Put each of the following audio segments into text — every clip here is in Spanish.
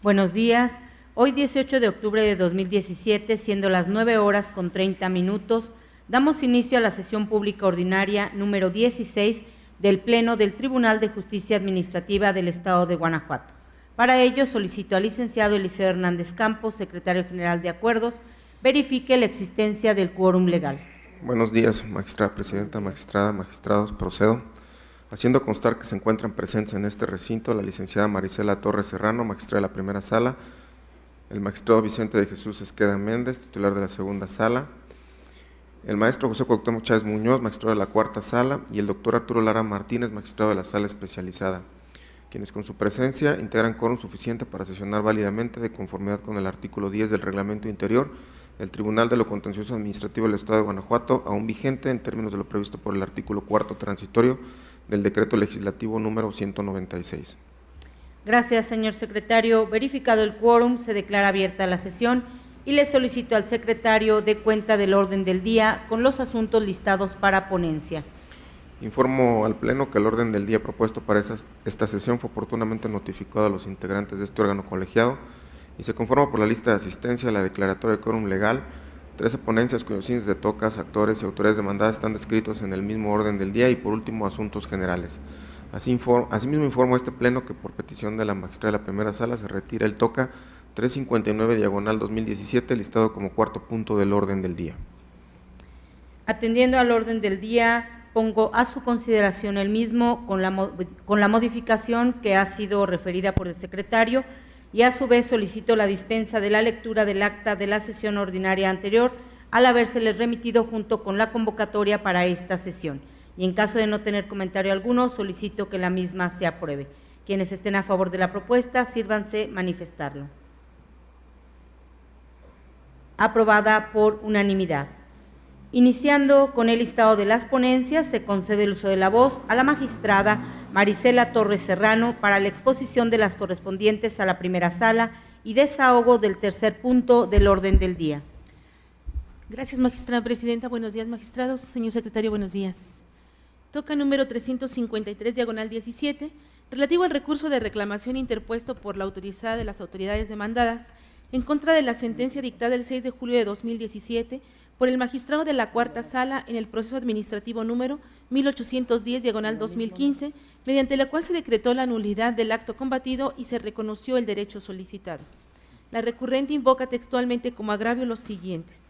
Buenos días. Hoy 18 de octubre de 2017, siendo las 9:30, damos inicio a la sesión pública ordinaria número 16 del Pleno del Tribunal de Justicia Administrativa del Estado de Guanajuato. Para ello, solicito al licenciado Eliseo Hernández Campos, secretario general de Acuerdos, verifique la existencia del quórum legal. Buenos días, magistrada presidenta, magistrada, magistrados, procedo. Haciendo constar que se encuentran presentes en este recinto la licenciada Marisela Torres Serrano, magistrada de la primera sala, el magistrado Vicente de Jesús Esqueda Méndez, titular de la segunda sala, el maestro José Cuauhtémoc Chávez Muñoz, magistrado de la cuarta sala, y el doctor Arturo Lara Martínez, magistrado de la sala especializada, quienes con su presencia integran quórum suficiente para sesionar válidamente de conformidad con el artículo 10 del reglamento interior del Tribunal de lo Contencioso Administrativo del Estado de Guanajuato, aún vigente en términos de lo previsto por el artículo 4º transitorio del Decreto Legislativo número 196. Gracias, señor secretario. Verificado el quórum, se declara abierta la sesión y le solicito al secretario de cuenta del orden del día con los asuntos listados para ponencia. Informo al Pleno que el orden del día propuesto para esta sesión fue oportunamente notificado a los integrantes de este órgano colegiado y se conforma por la lista de asistencia a la declaratoria de quórum legal, 13 ponencias cuyos índices de tocas, actores y autoridades demandadas están descritos en el mismo orden del día y por último asuntos generales. Asimismo informo a este Pleno que por petición de la magistrada de la primera sala se retira el toca 359/2017 listado como cuarto punto del orden del día. Atendiendo al orden del día, pongo a su consideración el mismo con la modificación que ha sido referida por el secretario y a su vez solicito la dispensa de la lectura del acta de la sesión ordinaria anterior al habérseles remitido junto con la convocatoria para esta sesión. Y en caso de no tener comentario alguno, solicito que la misma se apruebe. Quienes estén a favor de la propuesta, sírvanse manifestarlo. Aprobada por unanimidad. Iniciando con el listado de las ponencias, se concede el uso de la voz a la magistrada Marisela Torres Serrano para la exposición de las correspondientes a la primera sala y desahogo del tercer punto del orden del día. Gracias, magistrada presidenta. Buenos días, magistrados. Señor secretario, buenos días. Toca número 353/17, relativo al recurso de reclamación interpuesto por la autorizada de las autoridades demandadas en contra de la sentencia dictada el 6 de julio de 2017 por el magistrado de la cuarta sala en el proceso administrativo número 1810/2015, mediante la cual se decretó la nulidad del acto combatido y se reconoció el derecho solicitado. La recurrente invoca textualmente como agravio los siguientes.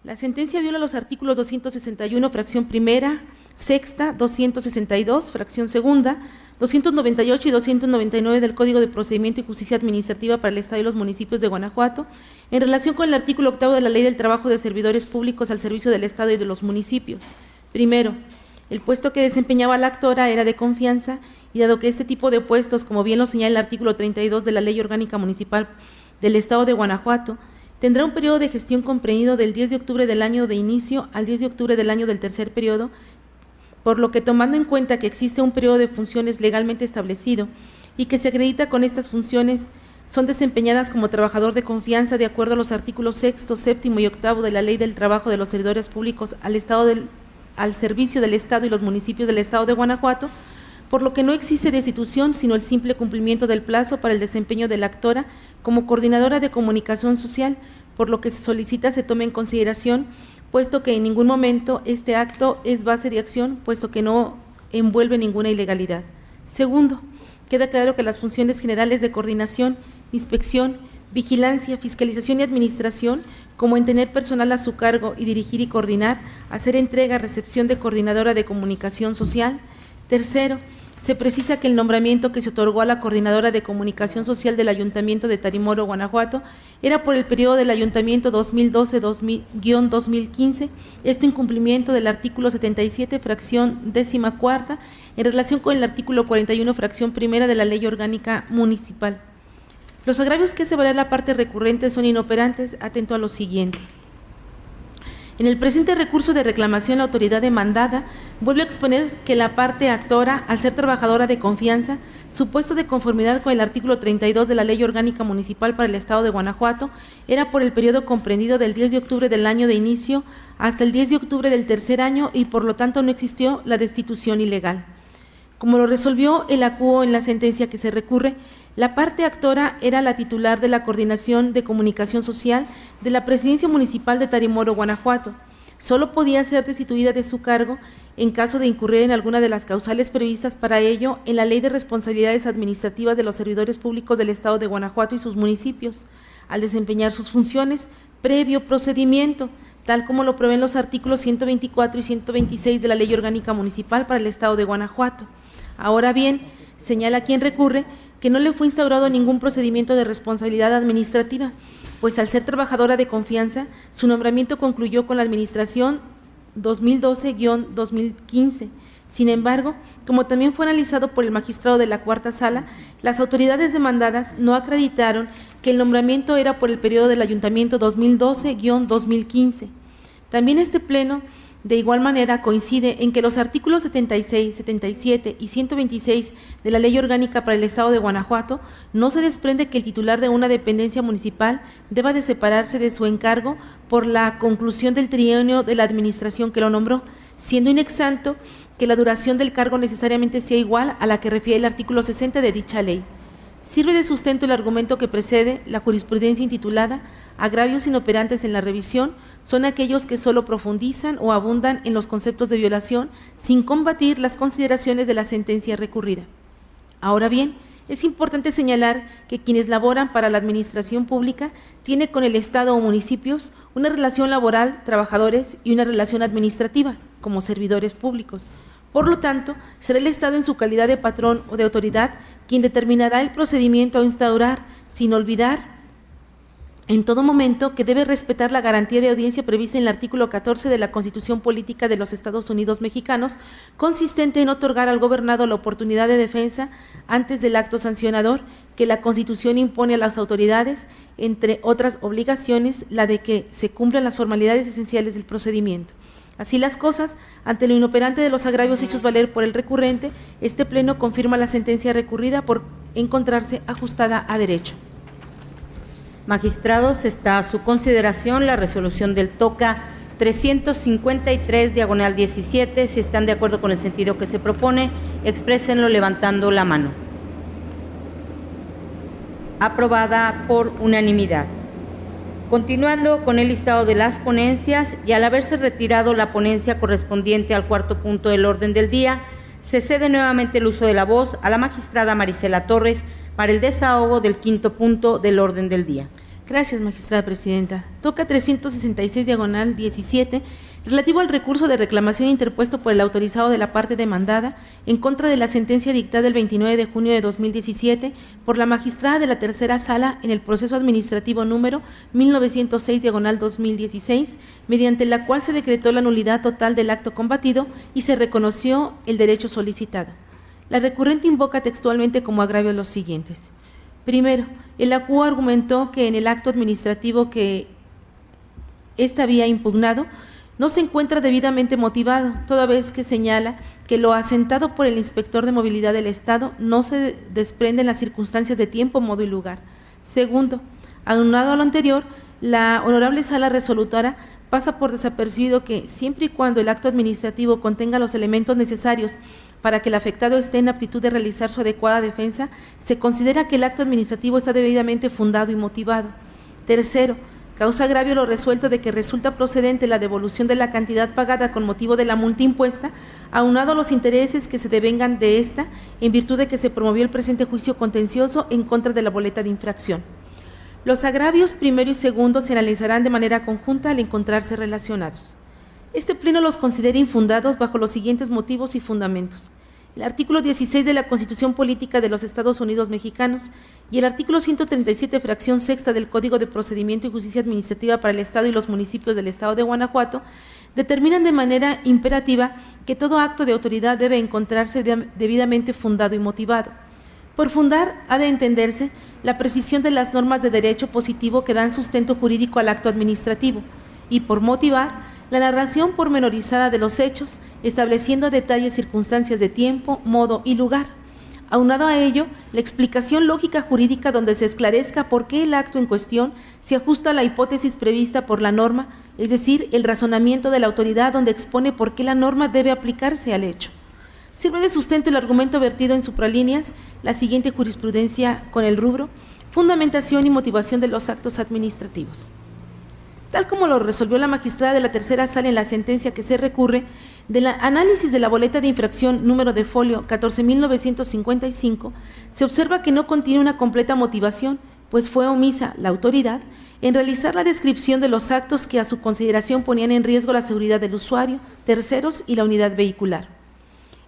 La sentencia viola los artículos 261, fracción primera, sexta, 262, fracción segunda, 298 y 299 del Código de Procedimiento y Justicia Administrativa para el Estado y los municipios de Guanajuato, en relación con el artículo 8º de la Ley del Trabajo de Servidores Públicos al servicio del Estado y de los municipios. Primero, el puesto que desempeñaba la actora era de confianza y dado que este tipo de puestos, como bien lo señala el artículo 32 de la Ley Orgánica Municipal del Estado de Guanajuato, tendrá un periodo de gestión comprendido del 10 de octubre del año de inicio al 10 de octubre del año del tercer periodo, por lo que tomando en cuenta que existe un periodo de funciones legalmente establecido y que se acredita con estas funciones son desempeñadas como trabajador de confianza de acuerdo a los artículos 6º, 7º y 8º de la Ley del Trabajo de los Servidores Públicos al servicio del Estado y los municipios del Estado de Guanajuato, por lo que no existe destitución sino el simple cumplimiento del plazo para el desempeño de la actora como coordinadora de comunicación social, por lo que se solicita se tome en consideración, puesto que en ningún momento este acto es base de acción, puesto que no envuelve ninguna ilegalidad. Segundo, queda claro que las funciones generales de coordinación, inspección, vigilancia, fiscalización y administración, como en tener personal a su cargo y dirigir y coordinar, hacer entrega, recepción de coordinadora de comunicación social. Tercero, se precisa que el nombramiento que se otorgó a la coordinadora de comunicación social del Ayuntamiento de Tarimoro, Guanajuato, era por el periodo del Ayuntamiento 2012-2015, esto en cumplimiento del artículo 77, fracción 14ª, en relación con el artículo 41, fracción primera de la Ley Orgánica Municipal. Los agravios que aseverar la parte recurrente son inoperantes, atento a lo siguiente. En el presente recurso de reclamación, la autoridad demandada vuelve a exponer que la parte actora, al ser trabajadora de confianza, su puesto de conformidad con el artículo 32 de la Ley Orgánica Municipal para el Estado de Guanajuato, era por el periodo comprendido del 10 de octubre del año de inicio hasta el 10 de octubre del tercer año y por lo tanto no existió la destitución ilegal. Como lo resolvió el acuo en la sentencia que se recurre, La parte actora era la titular de la Coordinación de Comunicación Social de la Presidencia Municipal de Tarimoro, Guanajuato. Solo podía ser destituida de su cargo en caso de incurrir en alguna de las causales previstas para ello en la Ley de Responsabilidades Administrativas de los Servidores Públicos del Estado de Guanajuato y sus municipios, al desempeñar sus funciones previo procedimiento, tal como lo prevén los artículos 124 y 126 de la Ley Orgánica Municipal para el Estado de Guanajuato. Ahora bien, señala quien recurre que no le fue instaurado ningún procedimiento de responsabilidad administrativa, pues al ser trabajadora de confianza, su nombramiento concluyó con la administración 2012-2015. Sin embargo, como también fue analizado por el magistrado de la Cuarta Sala, las autoridades demandadas no acreditaron que el nombramiento era por el periodo del ayuntamiento 2012-2015. También este pleno, de igual manera, coincide en que los artículos 76, 77 y 126 de la Ley Orgánica para el Estado de Guanajuato no se desprende que el titular de una dependencia municipal deba de separarse de su encargo por la conclusión del trienio de la administración que lo nombró, siendo inexacto que la duración del cargo necesariamente sea igual a la que refiere el artículo 60 de dicha ley. Sirve de sustento el argumento que precede la jurisprudencia intitulada Agravios inoperantes en la revisión son aquellos que solo profundizan o abundan en los conceptos de violación sin combatir las consideraciones de la sentencia recurrida. Ahora bien, es importante señalar que quienes laboran para la administración pública tienen con el Estado o municipios una relación laboral, trabajadores, y una relación administrativa, como servidores públicos. Por lo tanto, será el Estado en su calidad de patrón o de autoridad quien determinará el procedimiento a instaurar, sin olvidar en todo momento que debe respetar la garantía de audiencia prevista en el artículo 14 de la Constitución Política de los Estados Unidos Mexicanos, consistente en otorgar al gobernado la oportunidad de defensa antes del acto sancionador que la Constitución impone a las autoridades, entre otras obligaciones, la de que se cumplan las formalidades esenciales del procedimiento. Así las cosas, ante lo inoperante de los agravios hechos valer por el recurrente, este pleno confirma la sentencia recurrida por encontrarse ajustada a derecho. Magistrados, está a su consideración la resolución del TOCA 353/17. Si están de acuerdo con el sentido que se propone, exprésenlo levantando la mano. Aprobada por unanimidad. Continuando con el listado de las ponencias, y al haberse retirado la ponencia correspondiente al cuarto punto del orden del día, se cede nuevamente el uso de la voz a la magistrada Marisela Torres para el desahogo del quinto punto del orden del día. Gracias, magistrada presidenta. Toca 366/17, relativo al recurso de reclamación interpuesto por el autorizado de la parte demandada en contra de la sentencia dictada el 29 de junio de 2017 por la magistrada de la Tercera Sala en el proceso administrativo número 1906/2016, mediante la cual se decretó la nulidad total del acto combatido y se reconoció el derecho solicitado. La recurrente invoca textualmente como agravio los siguientes. Primero, el ACU argumentó que en el acto administrativo que ésta había impugnado no se encuentra debidamente motivado, toda vez que señala que lo asentado por el inspector de movilidad del Estado no se desprende en las circunstancias de tiempo, modo y lugar. Segundo, aunado a lo anterior, la honorable sala resolutora pasa por desapercibido que, siempre y cuando el acto administrativo contenga los elementos necesarios para que el afectado esté en aptitud de realizar su adecuada defensa, se considera que el acto administrativo está debidamente fundado y motivado. Tercero, causa agravio lo resuelto de que resulta procedente la devolución de la cantidad pagada con motivo de la multa impuesta, aunado a los intereses que se devengan de esta, en virtud de que se promovió el presente juicio contencioso en contra de la boleta de infracción. Los agravios primero y segundo se analizarán de manera conjunta al encontrarse relacionados. Este pleno los considera infundados bajo los siguientes motivos y fundamentos. El artículo 16 de la Constitución Política de los Estados Unidos Mexicanos y el artículo 137, fracción sexta del Código de Procedimiento y Justicia Administrativa para el Estado y los municipios del Estado de Guanajuato determinan de manera imperativa que todo acto de autoridad debe encontrarse debidamente fundado y motivado. Por fundar, ha de entenderse la precisión de las normas de derecho positivo que dan sustento jurídico al acto administrativo, y por motivar, la narración pormenorizada de los hechos, estableciendo detalles, circunstancias de tiempo, modo y lugar. Aunado a ello, la explicación lógica jurídica donde se esclarezca por qué el acto en cuestión se ajusta a la hipótesis prevista por la norma, es decir, el razonamiento de la autoridad donde expone por qué la norma debe aplicarse al hecho. Sirve de sustento el argumento vertido en supralíneas la siguiente jurisprudencia con el rubro fundamentación y motivación de los actos administrativos. Tal como lo resolvió la magistrada de la tercera sala en la sentencia que se recurre, del análisis de la boleta de infracción número de folio 14.955, se observa que no contiene una completa motivación, pues fue omisa la autoridad en realizar la descripción de los actos que a su consideración ponían en riesgo la seguridad del usuario, terceros y la unidad vehicular.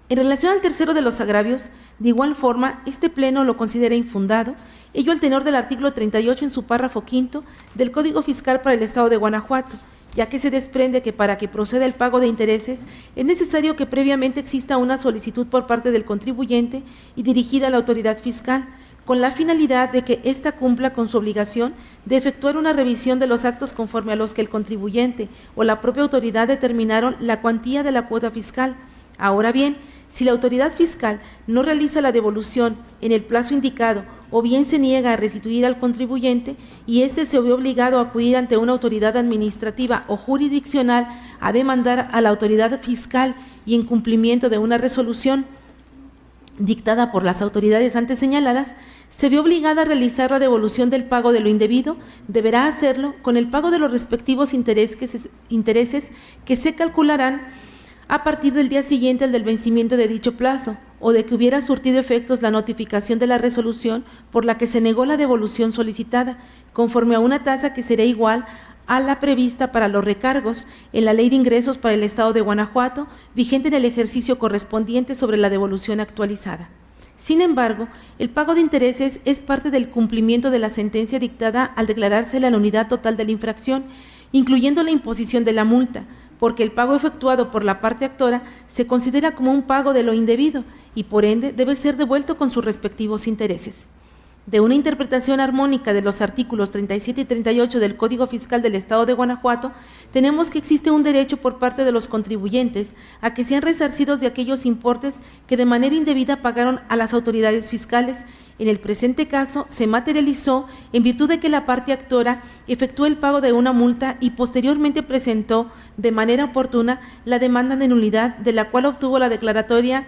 En relación al tercero de los agravios, de igual forma, este Pleno lo considera infundado, ello al tenor del artículo 38 en su párrafo quinto del Código Fiscal para el Estado de Guanajuato, ya que se desprende que para que proceda el pago de intereses es necesario que previamente exista una solicitud por parte del contribuyente y dirigida a la autoridad fiscal, con la finalidad de que ésta cumpla con su obligación de efectuar una revisión de los actos conforme a los que el contribuyente o la propia autoridad determinaron la cuantía de la cuota fiscal. Ahora bien, si la autoridad fiscal no realiza la devolución en el plazo indicado o bien se niega a restituir al contribuyente y éste se ve obligado a acudir ante una autoridad administrativa o jurisdiccional a demandar a la autoridad fiscal y en cumplimiento de una resolución dictada por las autoridades antes señaladas, se ve obligada a realizar la devolución del pago de lo indebido, deberá hacerlo con el pago de los respectivos intereses que se calcularán a partir del día siguiente al del vencimiento de dicho plazo, o de que hubiera surtido efectos la notificación de la resolución por la que se negó la devolución solicitada, conforme a una tasa que será igual a la prevista para los recargos en la Ley de Ingresos para el Estado de Guanajuato, vigente en el ejercicio correspondiente sobre la devolución actualizada. Sin embargo, el pago de intereses es parte del cumplimiento de la sentencia dictada al declararse la nulidad total de la infracción, incluyendo la imposición de la multa, porque el pago efectuado por la parte actora se considera como un pago de lo indebido y por ende debe ser devuelto con sus respectivos intereses. De una interpretación armónica de los artículos 37 y 38 del Código Fiscal del Estado de Guanajuato, tenemos que existe un derecho por parte de los contribuyentes a que sean resarcidos de aquellos importes que de manera indebida pagaron a las autoridades fiscales. En el presente caso, se materializó en virtud de que la parte actora efectuó el pago de una multa y posteriormente presentó de manera oportuna la demanda de nulidad, de la cual obtuvo la declaratoria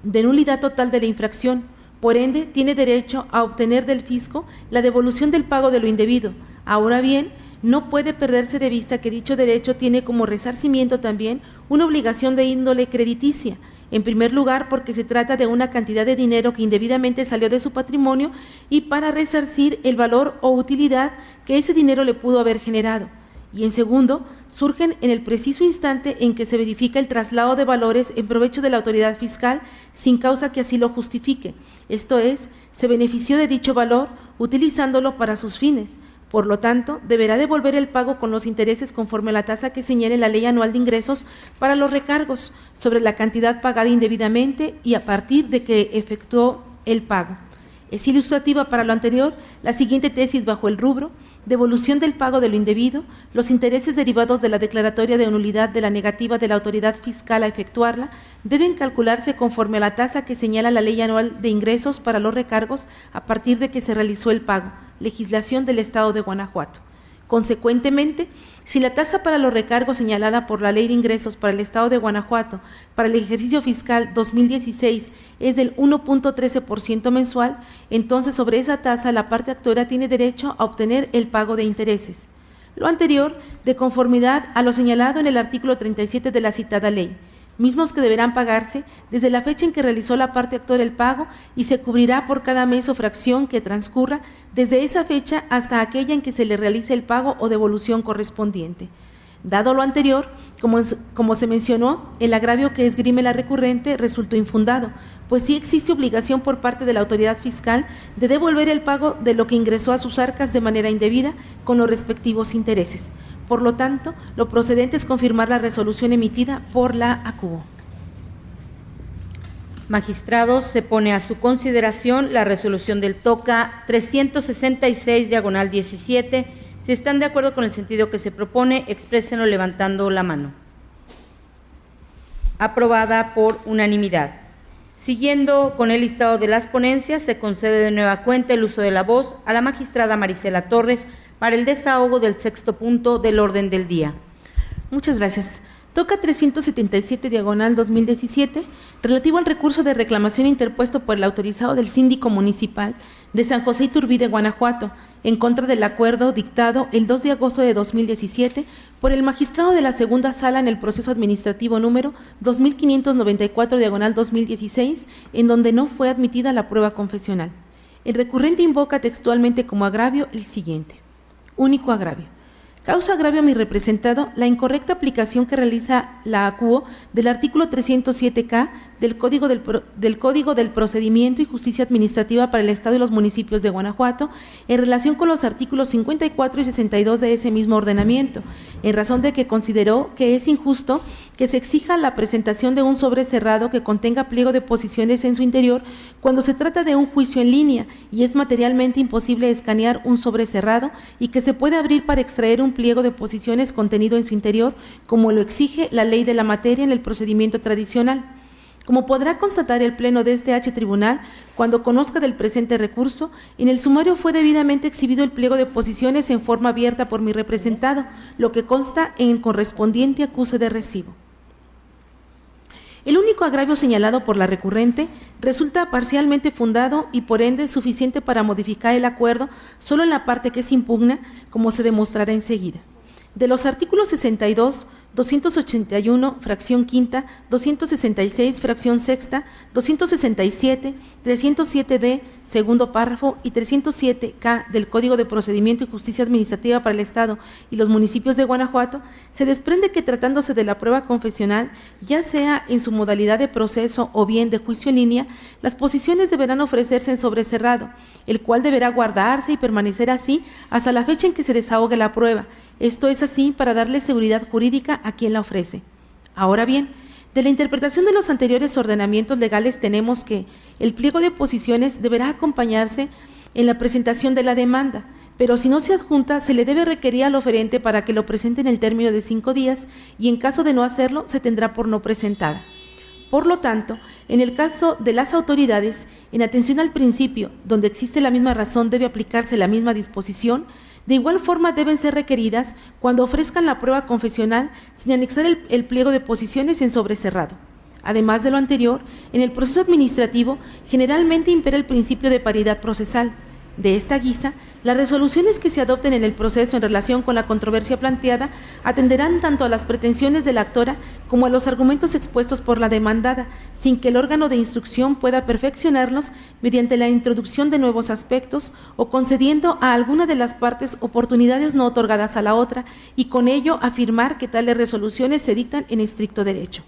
de nulidad total de la infracción. Por ende, tiene derecho a obtener del fisco la devolución del pago de lo indebido. Ahora bien, no puede perderse de vista que dicho derecho tiene como resarcimiento también una obligación de índole crediticia. En primer lugar, porque se trata de una cantidad de dinero que indebidamente salió de su patrimonio y para resarcir el valor o utilidad que ese dinero le pudo haber generado. Y en segundo, surgen en el preciso instante en que se verifica el traslado de valores en provecho de la autoridad fiscal sin causa que así lo justifique. Esto es, se benefició de dicho valor utilizándolo para sus fines. Por lo tanto, deberá devolver el pago con los intereses conforme a la tasa que señale la Ley Anual de Ingresos para los recargos sobre la cantidad pagada indebidamente y a partir de que efectuó el pago. Es ilustrativa para lo anterior la siguiente tesis bajo el rubro: devolución del pago de lo indebido. Los intereses derivados de la declaratoria de nulidad de la negativa de la autoridad fiscal a efectuarla deben calcularse conforme a la tasa que señala la Ley Anual de Ingresos para los recargos a partir de que se realizó el pago, legislación del Estado de Guanajuato. Consecuentemente, si la tasa para los recargos señalada por la Ley de Ingresos para el Estado de Guanajuato para el ejercicio fiscal 2016 es del 1.13% mensual, entonces sobre esa tasa la parte actora tiene derecho a obtener el pago de intereses. Lo anterior, de conformidad a lo señalado en el artículo 37 de la citada ley, mismos que deberán pagarse desde la fecha en que realizó la parte actora el pago y se cubrirá por cada mes o fracción que transcurra desde esa fecha hasta aquella en que se le realice el pago o devolución correspondiente. Dado lo anterior, como se mencionó, el agravio que esgrime la recurrente resultó infundado, pues sí existe obligación por parte de la autoridad fiscal de devolver el pago de lo que ingresó a sus arcas de manera indebida con los respectivos intereses. Por lo tanto, lo procedente es confirmar la resolución emitida por la ACUO. Magistrados, se pone a su consideración la resolución del TOCA 366/17. Si están de acuerdo con el sentido que se propone, exprésenlo levantando la mano. Aprobada por unanimidad. Siguiendo con el listado de las ponencias, se concede de nueva cuenta el uso de la voz a la magistrada Marisela Torres para el desahogo del sexto punto del orden del día. Muchas gracias. Toca 377 diagonal 2017, relativo al recurso de reclamación interpuesto por el autorizado del síndico municipal de San José Iturbide, Guanajuato, en contra del acuerdo dictado el 2 de agosto de 2017 por el magistrado de la segunda sala en el proceso administrativo número 2594 diagonal 2016, en donde no fue admitida la prueba confesional. El recurrente invoca textualmente como agravio el siguiente. Único agravio. Causa agravio a mi representado la incorrecta aplicación que realiza la ACUO del artículo 307K del Código del Procedimiento y Justicia Administrativa para el Estado y los municipios de Guanajuato en relación con los artículos 54 y 62 de ese mismo ordenamiento, en razón de que consideró que es injusto que se exija la presentación de un sobre cerrado que contenga pliego de posiciones en su interior cuando se trata de un juicio en línea y es materialmente imposible escanear un sobre cerrado y que se puede abrir para extraer un pliego de posiciones contenido en su interior, como lo exige la ley de la materia en el procedimiento tradicional. Como podrá constatar el Pleno de este Tribunal, cuando conozca del presente recurso, en el sumario fue debidamente exhibido el pliego de posiciones en forma abierta por mi representado, lo que consta en correspondiente acuse de recibo. El único agravio señalado por la recurrente resulta parcialmente fundado y por ende suficiente para modificar el acuerdo solo en la parte que se impugna, como se demostrará enseguida. De los artículos 62, 281, fracción quinta, 266, fracción sexta, 267, 307D, segundo párrafo y 307K del Código de Procedimiento y Justicia Administrativa para el Estado y los municipios de Guanajuato, se desprende que tratándose de la prueba confesional, ya sea en su modalidad de proceso o bien de juicio en línea, las posiciones deberán ofrecerse en sobre cerrado, el cual deberá guardarse y permanecer así hasta la fecha en que se desahogue la prueba. Esto es así para darle seguridad jurídica a quien la ofrece. Ahora bien, de la interpretación de los anteriores ordenamientos legales tenemos que el pliego de posiciones deberá acompañarse en la presentación de la demanda, pero si no se adjunta, se le debe requerir al oferente para que lo presente en el término de 5 días y en caso de no hacerlo, se tendrá por no presentada. Por lo tanto, en el caso de las autoridades, en atención al principio, donde existe la misma razón, debe aplicarse la misma disposición. De igual forma deben ser requeridas cuando ofrezcan la prueba confesional sin anexar el pliego de posiciones en sobre cerrado. Además de lo anterior, en el proceso administrativo generalmente impera el principio de paridad procesal. De esta guisa, las resoluciones que se adopten en el proceso en relación con la controversia planteada atenderán tanto a las pretensiones de la actora como a los argumentos expuestos por la demandada, sin que el órgano de instrucción pueda perfeccionarlos mediante la introducción de nuevos aspectos o concediendo a alguna de las partes oportunidades no otorgadas a la otra y con ello afirmar que tales resoluciones se dictan en estricto derecho.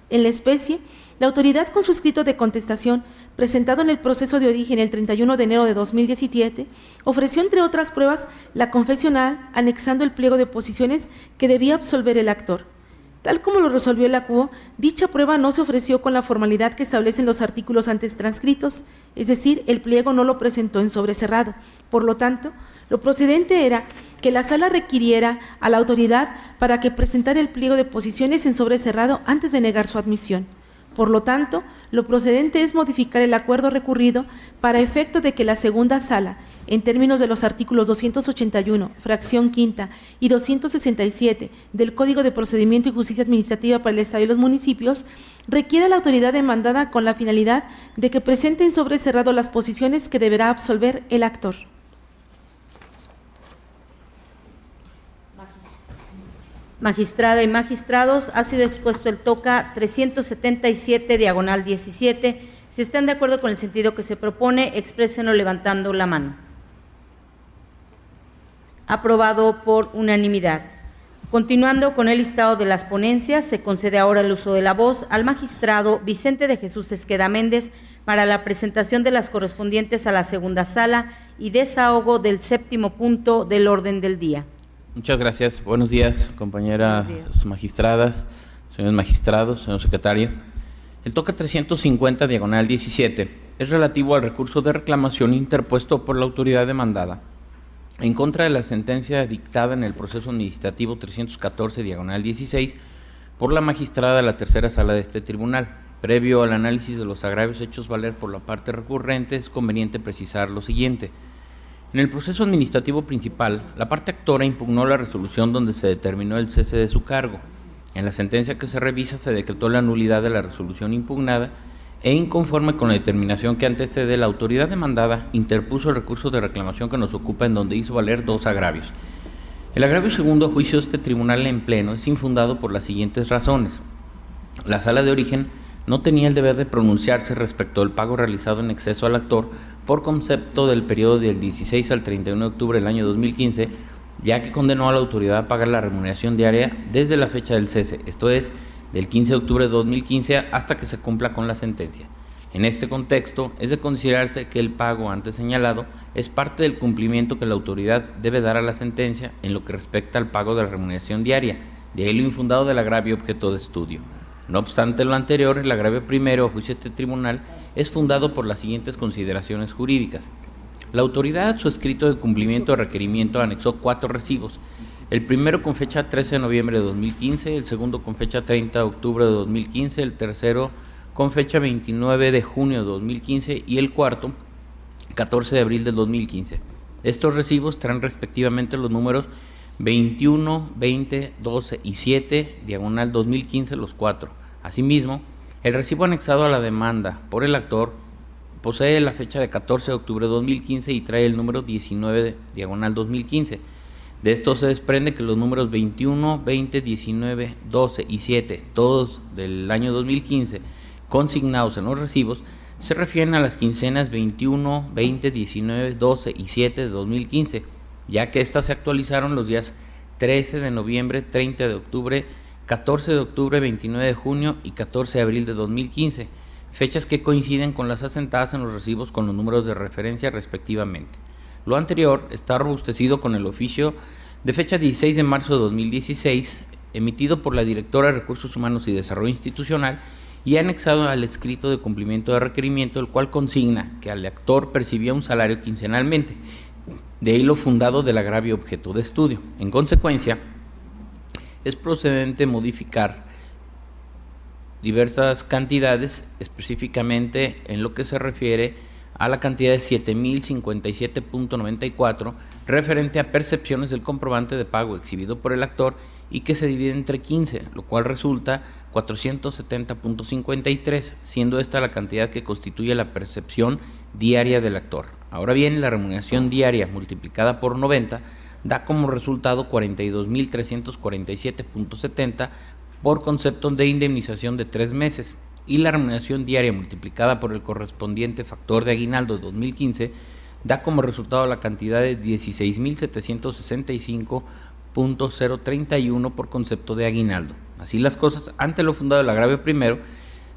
En la especie, la autoridad con su escrito de contestación, presentado en el proceso de origen el 31 de enero de 2017, ofreció entre otras pruebas la confesional, anexando el pliego de posiciones que debía absolver el actor. Tal como lo resolvió el ACUO, dicha prueba no se ofreció con la formalidad que establecen los artículos antes transcritos, es decir, el pliego no lo presentó en sobre cerrado. Por lo tanto, lo procedente era que la sala requiriera a la autoridad para que presentara el pliego de posiciones en sobre cerrado antes de negar su admisión. Por lo tanto, lo procedente es modificar el acuerdo recurrido para efecto de que la segunda sala, en términos de los artículos 281, fracción quinta y 267 del Código de Procedimiento y Justicia Administrativa para el Estado y los municipios, requiera a la autoridad demandada con la finalidad de que presente en sobre cerrado las posiciones que deberá absolver el actor. Magistrada y magistrados, ha sido expuesto el toca 377, diagonal 17. Si están de acuerdo con el sentido que se propone, exprésenlo levantando la mano. Aprobado por unanimidad. Continuando con el listado de las ponencias, se concede ahora el uso de la voz al magistrado Vicente de Jesús Esqueda Méndez para la presentación de las correspondientes a la segunda sala y desahogo del séptimo punto del orden del día. Muchas gracias. Buenos días, compañeras magistradas, señores magistrados, señor secretario. El toca 350, diagonal 17, es relativo al recurso de reclamación interpuesto por la autoridad demandada en contra de la sentencia dictada en el proceso administrativo 314, diagonal 16, por la magistrada de la tercera sala de este tribunal. Previo al análisis de los agravios hechos valer por la parte recurrente, es conveniente precisar lo siguiente. En el proceso administrativo principal, la parte actora impugnó la resolución donde se determinó el cese de su cargo. En la sentencia que se revisa se decretó la nulidad de la resolución impugnada e inconforme con la determinación que antecede, la autoridad demandada interpuso el recurso de reclamación que nos ocupa, en donde hizo valer dos agravios. El agravio segundo, a juicio de este tribunal en pleno, es infundado por las siguientes razones. La sala de origen no tenía el deber de pronunciarse respecto al pago realizado en exceso al actor por concepto del periodo del 16 al 31 de octubre del año 2015, ya que condenó a la autoridad a pagar la remuneración diaria desde la fecha del cese, esto es, del 15 de octubre de 2015 hasta que se cumpla con la sentencia. En este contexto, es de considerarse que el pago antes señalado es parte del cumplimiento que la autoridad debe dar a la sentencia en lo que respecta al pago de la remuneración diaria, de ahí lo infundado del agravio objeto de estudio. No obstante lo anterior, el agravio primero, a juicio de este tribunal, es fundado por las siguientes consideraciones jurídicas. La autoridad, a su escrito de cumplimiento de requerimiento, anexó 4 recibos. El primero con fecha 13 de noviembre de 2015, el segundo con fecha 30 de octubre de 2015, el tercero con fecha 29 de junio de 2015 y el cuarto 14 de abril de 2015. Estos recibos traen respectivamente los números 21, 20, 12 y 7, diagonal 2015, los 4. Asimismo, el recibo anexado a la demanda por el actor posee la fecha de 14 de octubre de 2015 y trae el número 19, diagonal 2015. De esto se desprende que los números 21, 20, 19, 12 y 7, todos del año 2015, consignados en los recibos, se refieren a las quincenas 21, 20, 19, 12 y 7 de 2015, ya que éstas se actualizaron los días 13 de noviembre, 30 de octubre, 14 de octubre, 29 de junio y 14 de abril de 2015, fechas que coinciden con las asentadas en los recibos con los números de referencia respectivamente. Lo anterior está robustecido con el oficio de fecha 16 de marzo de 2016, emitido por la Directora de Recursos Humanos y Desarrollo Institucional y anexado al escrito de cumplimiento de requerimiento, el cual consigna que el actor percibía un salario quincenalmente, de ahí lo fundado del agravio objeto de estudio. En consecuencia, es procedente modificar diversas cantidades, específicamente en lo que se refiere a la cantidad de 7,057.94 referente a percepciones del comprobante de pago exhibido por el actor y que se divide entre 15, lo cual resulta 470.53, siendo esta la cantidad que constituye la percepción diaria del actor. Ahora bien, la remuneración diaria multiplicada por 90 da como resultado 42.347.70 por concepto de indemnización de 3 meses, y la remuneración diaria multiplicada por el correspondiente factor de aguinaldo de 2015 da como resultado la cantidad de 16.765.031 por concepto de aguinaldo. Así las cosas, ante lo fundado del agravio primero,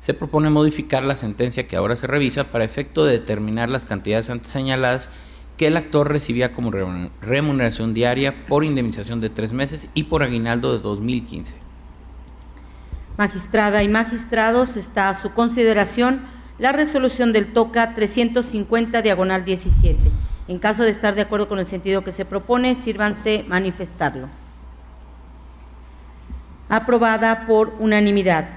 se propone modificar la sentencia que ahora se revisa para efecto de determinar las cantidades antes señaladas que el actor recibía como remuneración diaria por indemnización de 3 meses y por aguinaldo de 2015. Magistrada y magistrados, está a su consideración la resolución del TOCA 350, diagonal 17. En caso de estar de acuerdo con el sentido que se propone, sírvanse manifestarlo. Aprobada por unanimidad.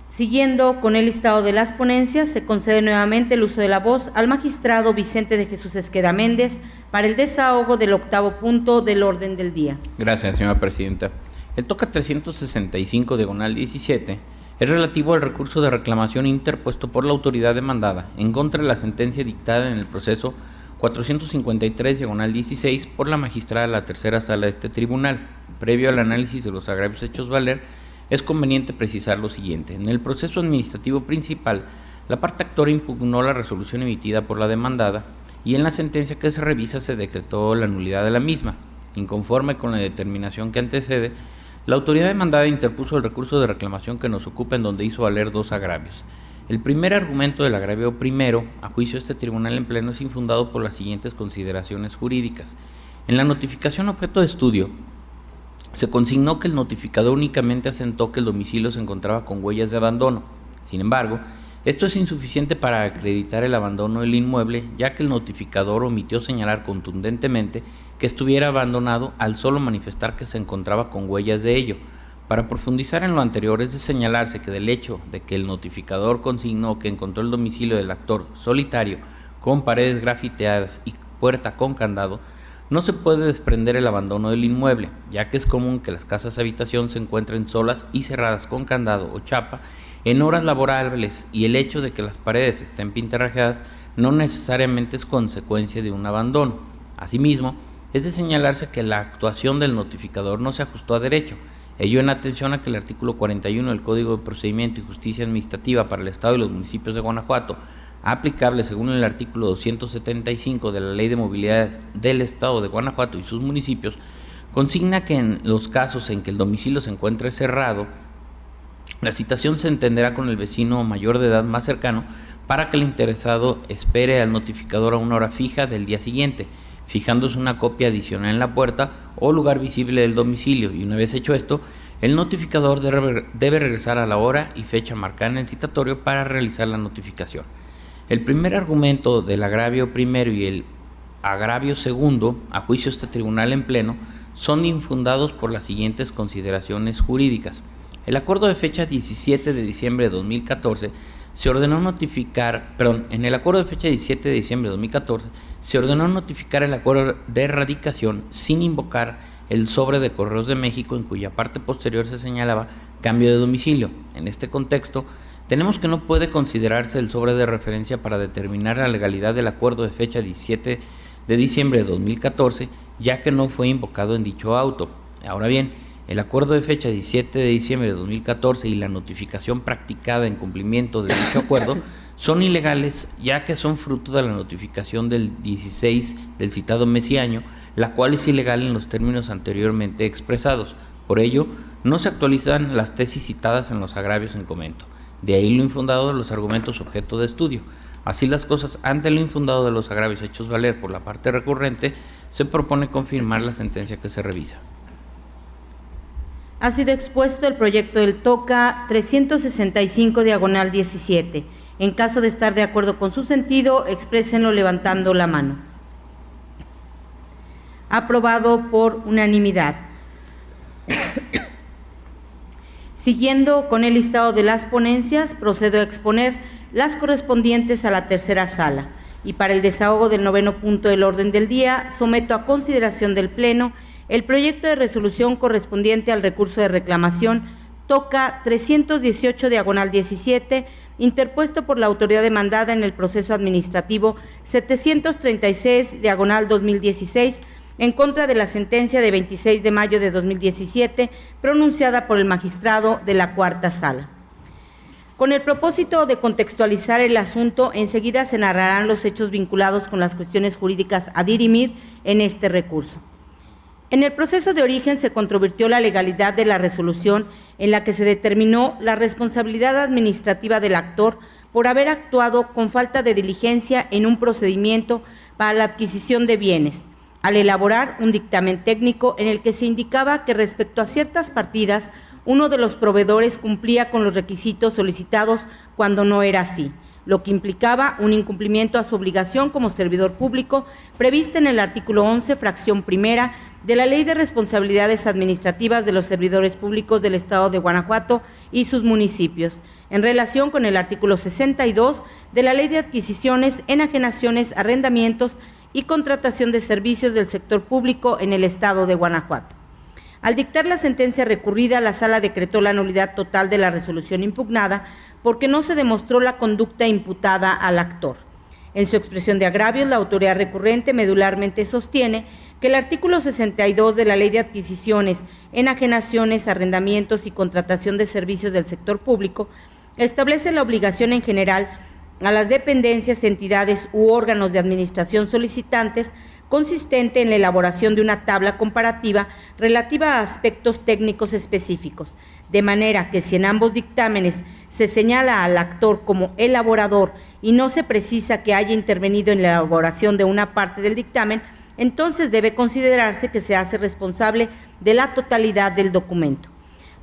Siguiendo con el listado de las ponencias, se concede nuevamente el uso de la voz al magistrado Vicente de Jesús Esqueda Méndez para el desahogo del 8º punto del orden del día. Gracias, señora presidenta. El TOCA 365, diagonal 17, es relativo al recurso de reclamación interpuesto por la autoridad demandada en contra de la sentencia dictada en el proceso 453, diagonal 16, por la magistrada de la tercera sala de este tribunal. Previo al análisis de los agravios hechos valer, es conveniente precisar lo siguiente. En el proceso administrativo principal, la parte actora impugnó la resolución emitida por la demandada y en la sentencia que se revisa se decretó la nulidad de la misma. Inconforme con la determinación que antecede, la autoridad demandada interpuso el recurso de reclamación que nos ocupa, en donde hizo valer dos agravios. El primer argumento del agravio primero, a juicio de este tribunal en pleno, es infundado por las siguientes consideraciones jurídicas. En la notificación objeto de estudio, se consignó que el notificador únicamente asentó que el domicilio se encontraba con huellas de abandono. Sin embargo, esto es insuficiente para acreditar el abandono del inmueble, ya que el notificador omitió señalar contundentemente que estuviera abandonado al solo manifestar que se encontraba con huellas de ello. Para profundizar en lo anterior, es de señalarse que del hecho de que el notificador consignó que encontró el domicilio del actor solitario, con paredes grafiteadas y puerta con candado, no se puede desprender el abandono del inmueble, ya que es común que las casas habitación se encuentren solas y cerradas con candado o chapa en horas laborables, y el hecho de que las paredes estén pintarrajeadas no necesariamente es consecuencia de un abandono. Asimismo, es de señalarse que la actuación del notificador no se ajustó a derecho, ello en atención a que el artículo 41 del Código de Procedimiento y Justicia Administrativa para el Estado y los municipios de Guanajuato, aplicable según el artículo 275 de la Ley de Movilidad del Estado de Guanajuato y sus municipios, consigna que en los casos en que el domicilio se encuentre cerrado, la citación se entenderá con el vecino mayor de edad más cercano para que el interesado espere al notificador a una hora fija del día siguiente, fijándose una copia adicional en la puerta o lugar visible del domicilio, y una vez hecho esto, el notificador debe regresar a la hora y fecha marcada en el citatorio para realizar la notificación. El primer argumento del agravio primero y el agravio segundo, a juicio de este tribunal en pleno, son infundados por las siguientes consideraciones jurídicas. El acuerdo de fecha 17 de diciembre de 2014 se ordenó notificar, en el acuerdo de fecha 17 de diciembre de 2014 se ordenó notificar el acuerdo de erradicación sin invocar el sobre de Correos de México, en cuya parte posterior se señalaba cambio de domicilio. En este contexto, tenemos que no puede considerarse el sobre de referencia para determinar la legalidad del acuerdo de fecha 17 de diciembre de 2014, ya que no fue invocado en dicho auto. Ahora bien, el acuerdo de fecha 17 de diciembre de 2014 y la notificación practicada en cumplimiento de dicho acuerdo son ilegales, ya que son fruto de la notificación del 16 del citado mes y año, la cual es ilegal en los términos anteriormente expresados. Por ello, no se actualizan las tesis citadas en los agravios en comento. De ahí lo infundado de los argumentos objeto de estudio. Así las cosas, ante lo infundado de los agravios hechos valer por la parte recurrente, se propone confirmar la sentencia que se revisa. Ha sido expuesto el proyecto del TOCA 365/17. En caso de estar de acuerdo con su sentido, exprésenlo levantando la mano. Aprobado por unanimidad. Siguiendo con el listado de las ponencias, procedo a exponer las correspondientes a la tercera sala, y para el desahogo del 9º punto del orden del día, someto a consideración del Pleno el proyecto de resolución correspondiente al recurso de reclamación TOCA 318/17, interpuesto por la autoridad demandada en el proceso administrativo 736/2016, en contra de la sentencia de 26 de mayo de 2017, pronunciada por el magistrado de la Cuarta Sala. Con el propósito de contextualizar el asunto, enseguida se narrarán los hechos vinculados con las cuestiones jurídicas a dirimir en este recurso. En el proceso de origen se controvirtió la legalidad de la resolución en la que se determinó la responsabilidad administrativa del actor por haber actuado con falta de diligencia en un procedimiento para la adquisición de bienes, al elaborar un dictamen técnico en el que se indicaba que respecto a ciertas partidas, uno de los proveedores cumplía con los requisitos solicitados cuando no era así, lo que implicaba un incumplimiento a su obligación como servidor público prevista en el artículo 11, fracción primera, de la Ley de Responsabilidades Administrativas de los Servidores Públicos del Estado de Guanajuato y sus municipios, en relación con el artículo 62 de la Ley de Adquisiciones, Enajenaciones, Arrendamientos y Contratación de Servicios del Sector Público en el Estado de Guanajuato. Al dictar la sentencia recurrida, la Sala decretó la nulidad total de la resolución impugnada porque no se demostró la conducta imputada al actor. En su expresión de agravios, la autoridad recurrente medularmente sostiene que el artículo 62 de la Ley de Adquisiciones, Enajenaciones, Arrendamientos y Contratación de Servicios del Sector Público establece la obligación en general a las dependencias, entidades u órganos de administración solicitantes consistente en la elaboración de una tabla comparativa relativa a aspectos técnicos específicos, de manera que si en ambos dictámenes se señala al actor como elaborador y no se precisa que haya intervenido en la elaboración de una parte del dictamen, entonces debe considerarse que se hace responsable de la totalidad del documento.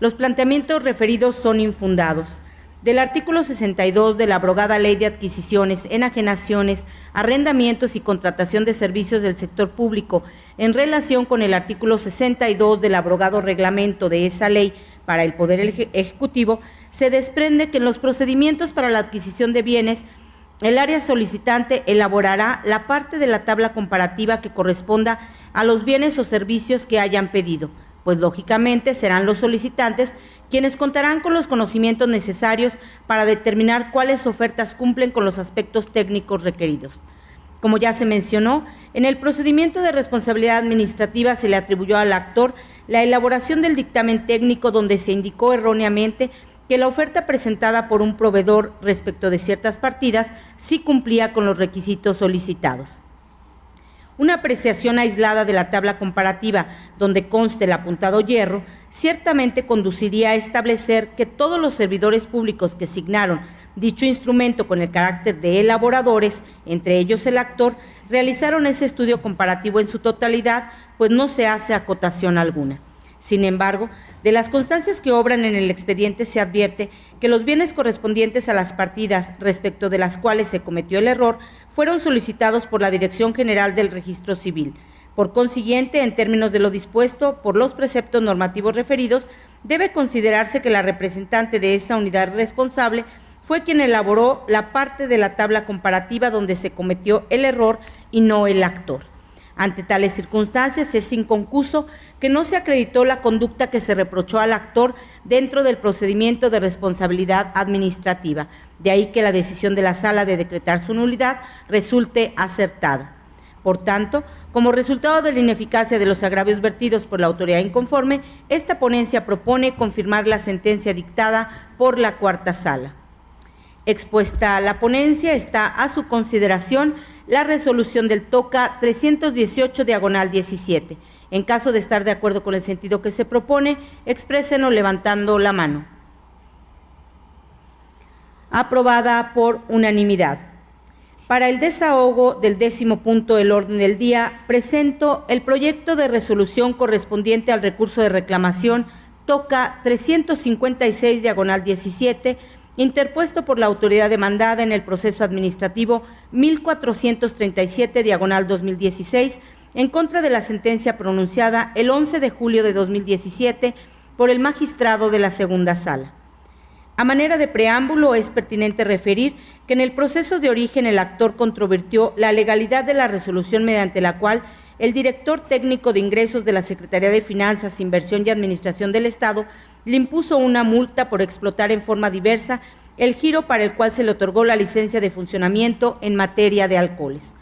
Los planteamientos referidos son infundados. Del artículo 62 de la abrogada Ley de Adquisiciones, Enajenaciones, Arrendamientos y Contratación de Servicios del Sector Público, en relación con el artículo 62 del abrogado reglamento de esa ley para el Poder Ejecutivo, se desprende que en los procedimientos para la adquisición de bienes el área solicitante elaborará la parte de la tabla comparativa que corresponda a los bienes o servicios que hayan pedido, pues lógicamente serán los solicitantes quienes contarán con los conocimientos necesarios para determinar cuáles ofertas cumplen con los aspectos técnicos requeridos. Como ya se mencionó, en el procedimiento de responsabilidad administrativa se le atribuyó al actor la elaboración del dictamen técnico donde se indicó erróneamente que la oferta presentada por un proveedor respecto de ciertas partidas sí cumplía con los requisitos solicitados. Una apreciación aislada de la tabla comparativa donde conste el apuntado hierro ciertamente conduciría a establecer que todos los servidores públicos que signaron dicho instrumento con el carácter de elaboradores, entre ellos el actor, realizaron ese estudio comparativo en su totalidad, pues no se hace acotación alguna. Sin embargo, de las constancias que obran en el expediente se advierte que los bienes correspondientes a las partidas respecto de las cuales se cometió el error fueron solicitados por la Dirección General del Registro Civil. Por consiguiente, en términos de lo dispuesto por los preceptos normativos referidos, debe considerarse que la representante de esa unidad responsable fue quien elaboró la parte de la tabla comparativa donde se cometió el error y no el actor. Ante tales circunstancias es inconcuso que no se acreditó la conducta que se reprochó al actor dentro del procedimiento de responsabilidad administrativa, de ahí que la decisión de la sala de decretar su nulidad resulte acertada. Por tanto, como resultado de la ineficacia de los agravios vertidos por la autoridad inconforme, esta ponencia propone confirmar la sentencia dictada por la cuarta sala. Expuesta a la ponencia, está a su consideración la resolución del TOCA 318/17. En caso de estar de acuerdo con el sentido que se propone, exprésenlo levantando la mano. Aprobada por unanimidad. Para el desahogo del 10º punto del orden del día, presento el proyecto de resolución correspondiente al recurso de reclamación TOCA 356/17, interpuesto por la autoridad demandada en el proceso administrativo 1437/2016, en contra de la sentencia pronunciada el 11 de julio de 2017 por el magistrado de la segunda sala. A manera de preámbulo, es pertinente referir que en el proceso de origen el actor controvirtió la legalidad de la resolución mediante la cual el director técnico de ingresos de la Secretaría de Finanzas, Inversión y Administración del Estado le impuso una multa por explotar en forma diversa el giro para el cual se le otorgó la licencia de funcionamiento en materia de alcoholes.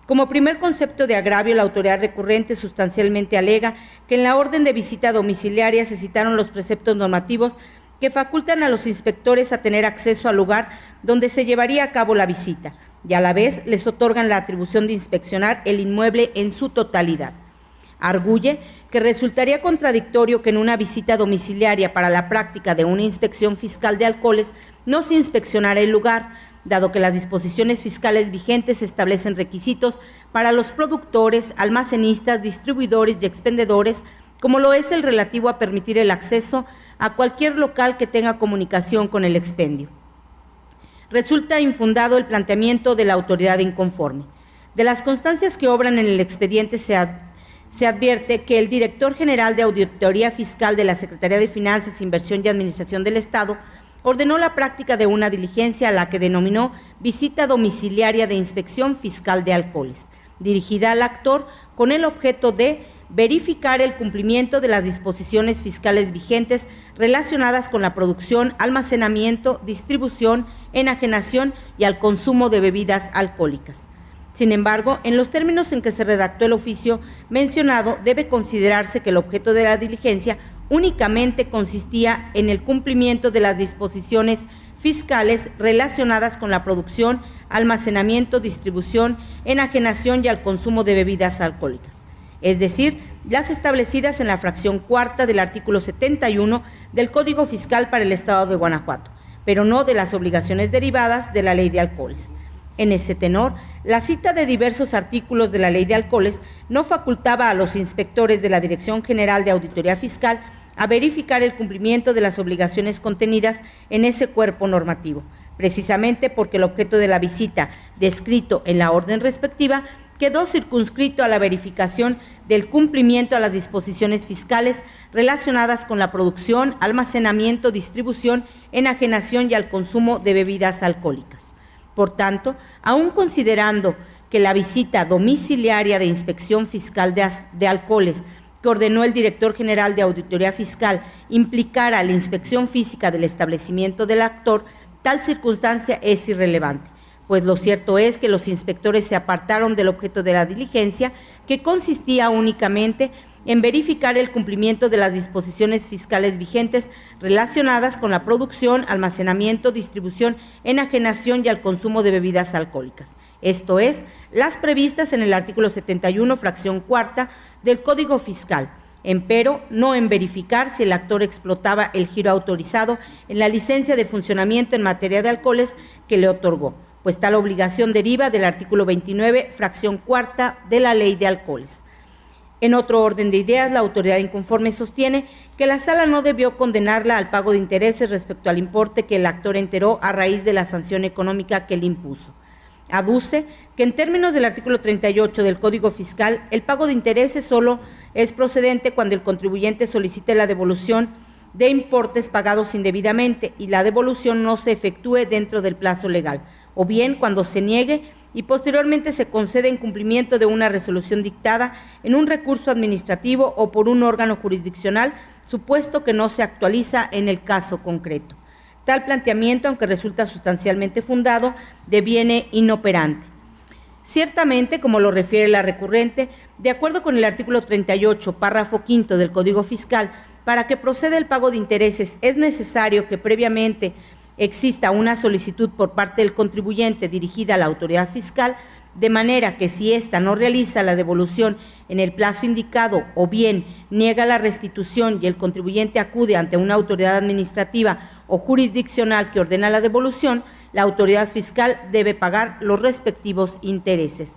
Como primer concepto de agravio, la autoridad recurrente sustancialmente alega que en la orden de visita domiciliaria se citaron los preceptos normativos que facultan a los inspectores a tener acceso al lugar donde se llevaría a cabo la visita y a la vez les otorgan la atribución de inspeccionar el inmueble en su totalidad. Arguye que resultaría contradictorio que en una visita domiciliaria para la práctica de una inspección fiscal de alcoholes no se inspeccionara el lugar, dado que las disposiciones fiscales vigentes establecen requisitos para los productores, almacenistas, distribuidores y expendedores, como lo es el relativo a permitir el acceso a cualquier local que tenga comunicación con el expendio. Resulta infundado el planteamiento de la autoridad inconforme. De las constancias que obran en el expediente se advierte que el director general de Auditoría Fiscal de la Secretaría de Finanzas, Inversión y Administración del Estado ordenó la práctica de una diligencia a la que denominó visita domiciliaria de inspección fiscal de alcoholes, dirigida al actor con el objeto de verificar el cumplimiento de las disposiciones fiscales vigentes relacionadas con la producción, almacenamiento, distribución, enajenación y al consumo de bebidas alcohólicas. Sin embargo, en los términos en que se redactó el oficio mencionado, debe considerarse que el objeto de la diligencia únicamente consistía en el cumplimiento de las disposiciones fiscales relacionadas con la producción, almacenamiento, distribución, enajenación y al consumo de bebidas alcohólicas, es decir, las establecidas en la fracción cuarta del artículo 71 del Código Fiscal para el Estado de Guanajuato, pero no de las obligaciones derivadas de la Ley de Alcoholes. En ese tenor, la cita de diversos artículos de la Ley de Alcoholes no facultaba a los inspectores de la Dirección General de Auditoría Fiscal a verificar el cumplimiento de las obligaciones contenidas en ese cuerpo normativo, precisamente porque el objeto de la visita, descrito en la orden respectiva, quedó circunscrito a la verificación del cumplimiento a las disposiciones fiscales relacionadas con la producción, almacenamiento, distribución, enajenación y al consumo de bebidas alcohólicas. Por tanto, aun considerando que la visita domiciliaria de inspección fiscal de alcoholes que ordenó el director general de Auditoría Fiscal implicara la inspección física del establecimiento del actor, tal circunstancia es irrelevante, pues lo cierto es que los inspectores se apartaron del objeto de la diligencia, que consistía únicamente en verificar el cumplimiento de las disposiciones fiscales vigentes relacionadas con la producción, almacenamiento, distribución, enajenación y al consumo de bebidas alcohólicas. Esto es, las previstas en el artículo 71, fracción cuarta del Código Fiscal, empero no en verificar si el actor explotaba el giro autorizado en la licencia de funcionamiento en materia de alcoholes que le otorgó, pues tal obligación deriva del artículo 29, fracción cuarta de la Ley de Alcoholes. En otro orden de ideas, la autoridad inconforme sostiene que la sala no debió condenarla al pago de intereses respecto al importe que el actor enteró a raíz de la sanción económica que le impuso. Aduce que en términos del artículo 38 del Código Fiscal, el pago de intereses solo es procedente cuando el contribuyente solicite la devolución de importes pagados indebidamente y la devolución no se efectúe dentro del plazo legal, o bien cuando se niegue y posteriormente se concede en cumplimiento de una resolución dictada en un recurso administrativo o por un órgano jurisdiccional, supuesto que no se actualiza en el caso concreto. Tal planteamiento, aunque resulta sustancialmente fundado, deviene inoperante. Ciertamente, como lo refiere la recurrente, de acuerdo con el artículo 38, párrafo quinto del Código Fiscal, para que proceda el pago de intereses es necesario que previamente exista una solicitud por parte del contribuyente dirigida a la autoridad fiscal, de manera que si ésta no realiza la devolución en el plazo indicado o bien niega la restitución y el contribuyente acude ante una autoridad administrativa o jurisdiccional que ordena la devolución, la autoridad fiscal debe pagar los respectivos intereses.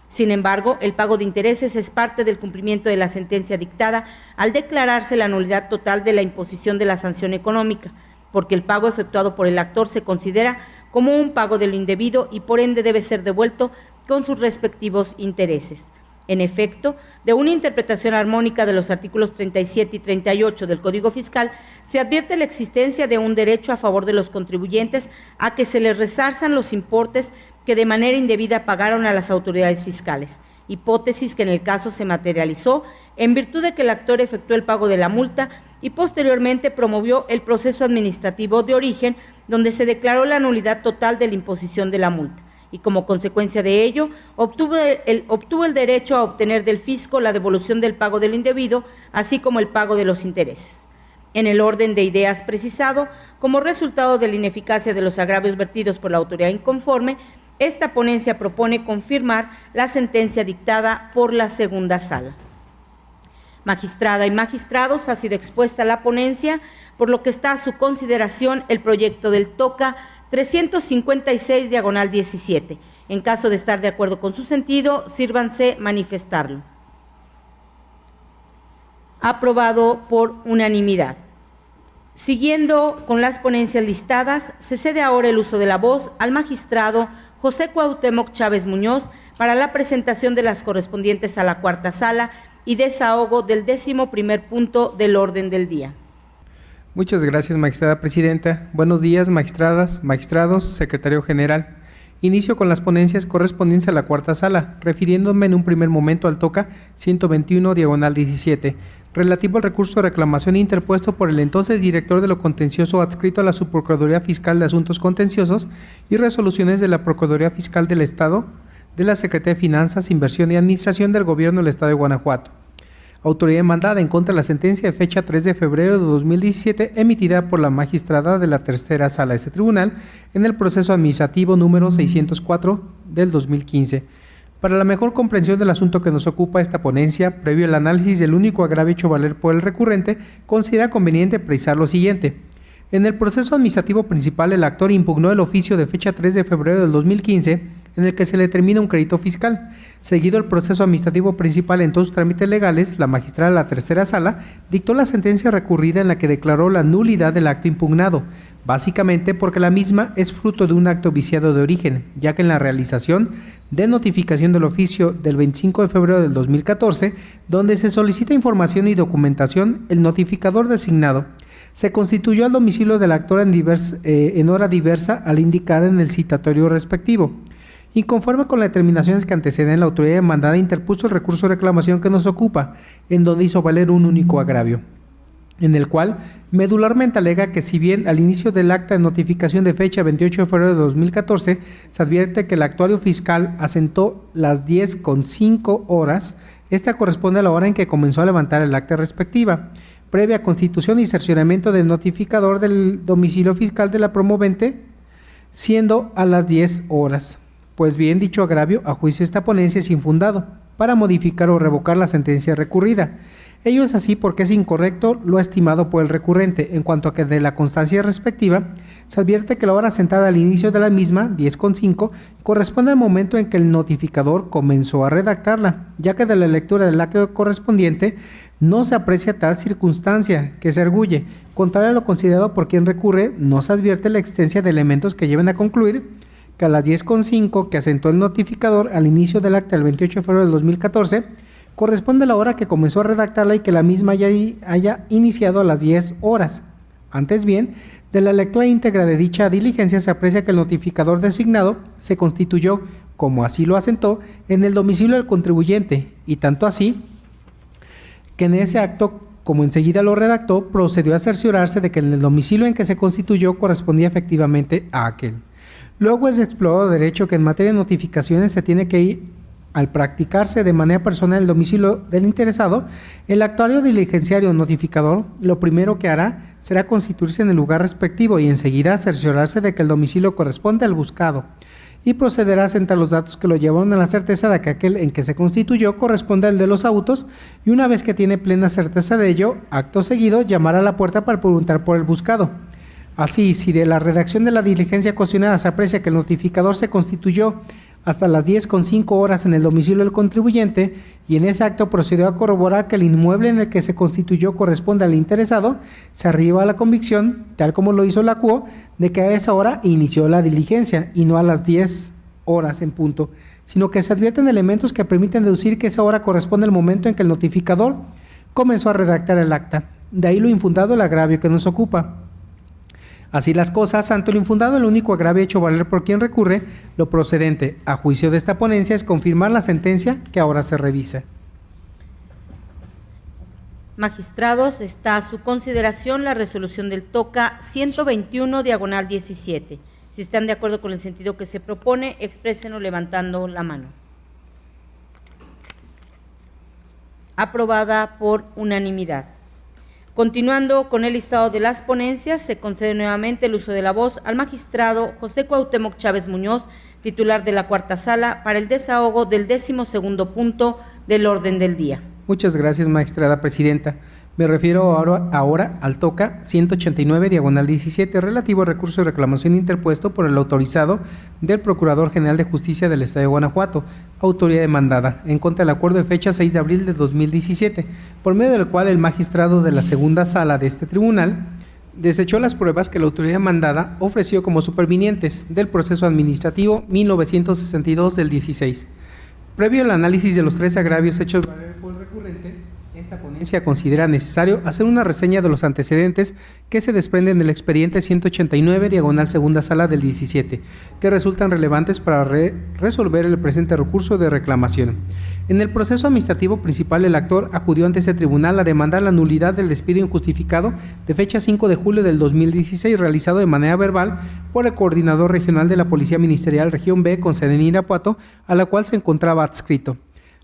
Sin embargo, el pago de intereses es parte del cumplimiento de la sentencia dictada al declararse la nulidad total de la imposición de la sanción económica, porque el pago efectuado por el actor se considera como un pago de lo indebido y por ende debe ser devuelto con sus respectivos intereses. En efecto, de una interpretación armónica de los artículos 37 y 38 del Código Fiscal, se advierte la existencia de un derecho a favor de los contribuyentes a que se les resarzan los importes que de manera indebida pagaron a las autoridades fiscales, hipótesis que en el caso se materializó en virtud de que el actor efectuó el pago de la multa y posteriormente promovió el proceso administrativo de origen, donde se declaró la nulidad total de la imposición de la multa, y como consecuencia de ello, obtuvo el derecho a obtener del fisco la devolución del pago del indebido, así como el pago de los intereses. En el orden de ideas precisado, como resultado de la ineficacia de los agravios vertidos por la autoridad inconforme, esta ponencia propone confirmar la sentencia dictada por la segunda sala. Magistrada y magistrados, ha sido expuesta la ponencia, por lo que está a su consideración el proyecto del TOCA 356/17. En caso de estar de acuerdo con su sentido, sírvanse manifestarlo. Aprobado por unanimidad. Siguiendo con las ponencias listadas, se cede ahora el uso de la voz al magistrado José Cuauhtémoc Chávez Muñoz para la presentación de las correspondientes a la cuarta sala y desahogo del 11º punto del orden del día. Muchas gracias, magistrada presidenta. Buenos días, magistradas, magistrados, secretario general. Inicio con las ponencias correspondientes a la cuarta sala, refiriéndome en un primer momento al TOCA 121/17, relativo al recurso de reclamación interpuesto por el entonces director de lo contencioso adscrito a la Subprocuraduría Fiscal de Asuntos Contenciosos y resoluciones de la Procuraduría Fiscal del Estado, de la Secretaría de Finanzas, Inversión y Administración del Gobierno del Estado de Guanajuato. Autoridad demandada en contra de la sentencia de fecha 3 de febrero de 2017 emitida por la magistrada de la tercera sala de este tribunal en el proceso administrativo número 604 del 2015. Para la mejor comprensión del asunto que nos ocupa esta ponencia, previo al análisis del único agravio hecho valer por el recurrente, considera conveniente precisar lo siguiente. En el proceso administrativo principal, el actor impugnó el oficio de fecha 3 de febrero del 2015 en el que se le determina un crédito fiscal. Seguido el proceso administrativo principal en todos sus trámites legales, la magistrada de la tercera sala dictó la sentencia recurrida en la que declaró la nulidad del acto impugnado, básicamente porque la misma es fruto de un acto viciado de origen, ya que en la realización de notificación del oficio del 25 de febrero del 2014, donde se solicita información y documentación, el notificador designado Se constituyó al domicilio del actor en hora diversa a la indicada en el citatorio respectivo. Inconforme con las determinaciones que anteceden, la autoridad demandada interpuso el recurso de reclamación que nos ocupa, en donde hizo valer un único agravio, en el cual medularmente alega que si bien al inicio del acta de notificación de fecha 28 de febrero de 2014 se advierte que el actuario fiscal asentó las 10:05 horas, esta corresponde a la hora en que comenzó a levantar el acta respectiva, previa constitución y cercioramiento del notificador del domicilio fiscal de la promovente, siendo a las 10 horas. Pues bien, dicho agravio, a juicio de esta ponencia, es infundado para modificar o revocar la sentencia recurrida. Ello es así porque es incorrecto lo estimado por el recurrente, en cuanto a que de la constancia respectiva se advierte que la hora sentada al inicio de la misma, 10:05, corresponde al momento en que el notificador comenzó a redactarla, ya que de la lectura del acto correspondiente no se aprecia tal circunstancia que se arguye. Contrario a lo considerado por quien recurre, no se advierte la existencia de elementos que lleven a concluir que a las 10:05 que asentó el notificador al inicio del acta del 28 de febrero del 2014 corresponde a la hora que comenzó a redactarla y que la misma haya iniciado a las 10 horas. Antes bien, de la lectura íntegra de dicha diligencia se aprecia que el notificador designado se constituyó, como así lo asentó, en el domicilio del contribuyente, y tanto así que en ese acto, como enseguida lo redactó, procedió a cerciorarse de que en el domicilio en que se constituyó correspondía efectivamente a aquel. Luego es de explorado derecho que en materia de notificaciones se tiene que ir, al practicarse de manera personal el domicilio del interesado, el actuario diligenciario notificador lo primero que hará será constituirse en el lugar respectivo y enseguida cerciorarse de que el domicilio corresponde al buscado y procederá a sentar los datos que lo llevaron a la certeza de que aquel en que se constituyó corresponde al de los autos, y una vez que tiene plena certeza de ello, acto seguido llamará a la puerta para preguntar por el buscado. Así, si de la redacción de la diligencia cuestionada se aprecia que el notificador se constituyó hasta las 10:05 horas en el domicilio del contribuyente y en ese acto procedió a corroborar que el inmueble en el que se constituyó corresponde al interesado, se arriba a la convicción, tal como lo hizo la CUO, de que a esa hora inició la diligencia y no a las 10 horas en punto, sino que se advierten elementos que permiten deducir que esa hora corresponde al momento en que el notificador comenzó a redactar el acta. De ahí lo infundado, el agravio que nos ocupa. Así las cosas, ante lo infundado, el único agravio hecho valer por quien recurre, lo procedente, a juicio de esta ponencia, es confirmar la sentencia que ahora se revisa. Magistrados, está a su consideración la resolución del TOCA 121/17. Si están de acuerdo con el sentido que se propone, exprésenlo levantando la mano. Aprobada por unanimidad. Continuando con el listado de las ponencias, se concede nuevamente el uso de la voz al magistrado José Cuauhtémoc Chávez Muñoz, titular de la Cuarta Sala, para el desahogo del 12º punto del orden del día. Muchas gracias, magistrada presidenta. Me refiero ahora al TOCA 189/17, relativo al recurso de reclamación interpuesto por el autorizado del Procurador General de Justicia del Estado de Guanajuato, autoridad demandada, en contra del acuerdo de fecha 6 de abril de 2017, por medio del cual el magistrado de la segunda sala de este tribunal desechó las pruebas que la autoridad demandada ofreció como supervinientes del proceso administrativo 1962 del 16. Previo al análisis de los 3 agravios hechos por el recurrente, esta ponencia considera necesario hacer una reseña de los antecedentes que se desprenden del expediente 189/segunda sala del 17, que resultan relevantes para resolver el presente recurso de reclamación. En el proceso administrativo principal, el actor acudió ante ese tribunal a demandar la nulidad del despido injustificado de fecha 5 de julio del 2016, realizado de manera verbal por el coordinador regional de la Policía Ministerial Región B con sede en Irapuato, a la cual se encontraba adscrito.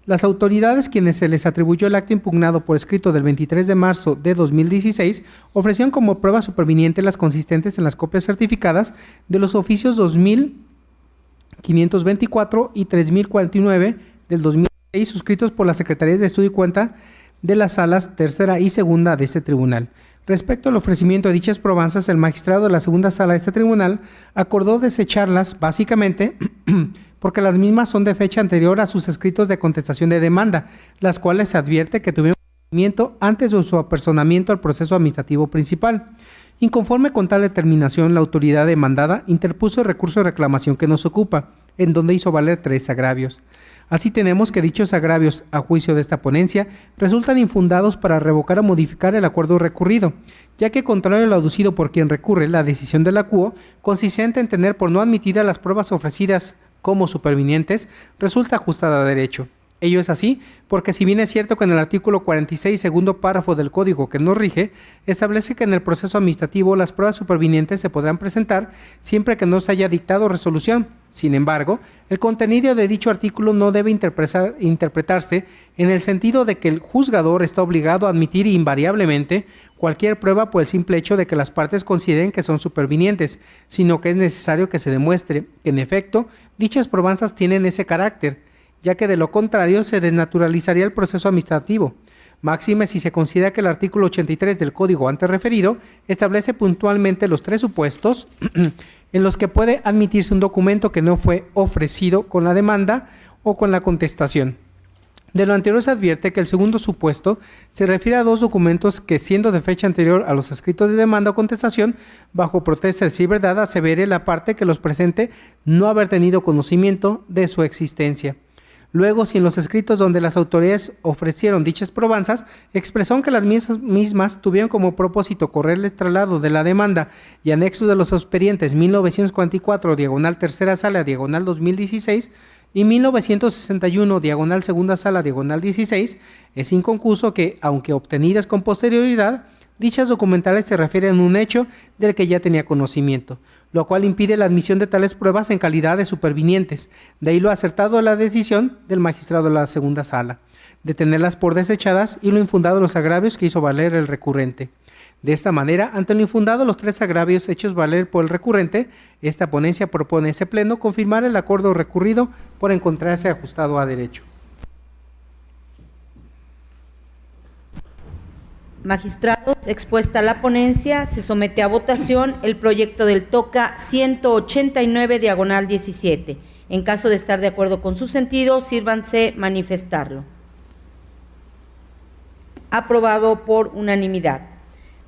Las autoridades, quienes se les atribuyó el acto impugnado por escrito del 23 de marzo de 2016, ofrecieron como prueba superviniente las consistentes en las copias certificadas de los oficios 2524 y 3049 del 2006, suscritos por las Secretarías de Estudio y Cuenta de las salas tercera y segunda de este tribunal. Respecto al ofrecimiento de dichas probanzas, el magistrado de la segunda sala de este tribunal acordó desecharlas básicamente porque las mismas son de fecha anterior a sus escritos de contestación de demanda, las cuales se advierte que tuvieron conocimiento antes de su apersonamiento al proceso administrativo principal. Inconforme con tal determinación, la autoridad demandada interpuso el recurso de reclamación que nos ocupa, en donde hizo valer 3 agravios. Así tenemos que dichos agravios, a juicio de esta ponencia, resultan infundados para revocar o modificar el acuerdo recurrido, ya que contrario a lo aducido por quien recurre, la decisión del acuo, consistente en tener por no admitidas las pruebas ofrecidas como supervinientes, resulta ajustada a derecho. Ello es así porque si bien es cierto que en el artículo 46, segundo párrafo del Código que nos rige, establece que en el proceso administrativo las pruebas supervinientes se podrán presentar siempre que no se haya dictado resolución. Sin embargo, el contenido de dicho artículo no debe interpretarse en el sentido de que el juzgador está obligado a admitir invariablemente cualquier prueba por el simple hecho de que las partes consideren que son supervinientes, sino que es necesario que se demuestre que en efecto dichas probanzas tienen ese carácter, ya que de lo contrario se desnaturalizaría el proceso administrativo. Máxime si se considera que el artículo 83 del Código antes referido establece puntualmente los 3 supuestos en los que puede admitirse un documento que no fue ofrecido con la demanda o con la contestación. De lo anterior se advierte que el segundo supuesto se refiere a 2 documentos que, siendo de fecha anterior a los escritos de demanda o contestación, bajo protesta de decir verdad, asevere la parte que los presente no haber tenido conocimiento de su existencia. Luego, si en los escritos donde las autoridades ofrecieron dichas probanzas, expresaron que las mismas tuvieron como propósito correr el traslado de la demanda y anexos de los expedientes 1944, diagonal tercera sala, diagonal 2016, y 1961, diagonal segunda sala, diagonal 16, es inconcluso que, aunque obtenidas con posterioridad, dichas documentales se refieren a un hecho del que ya tenía conocimiento, lo cual impide la admisión de tales pruebas en calidad de supervinientes. De ahí lo acertado de la decisión del magistrado de la segunda sala, de tenerlas por desechadas, y lo infundado de los agravios que hizo valer el recurrente. De esta manera, ante lo infundado los 3 agravios hechos valer por el recurrente, esta ponencia propone a ese pleno confirmar el acuerdo recurrido por encontrarse ajustado a derecho. Magistrados, expuesta la ponencia, se somete a votación el proyecto del TOCA 189, diagonal 17. En caso de estar de acuerdo con su sentido, sírvanse manifestarlo. Aprobado por unanimidad.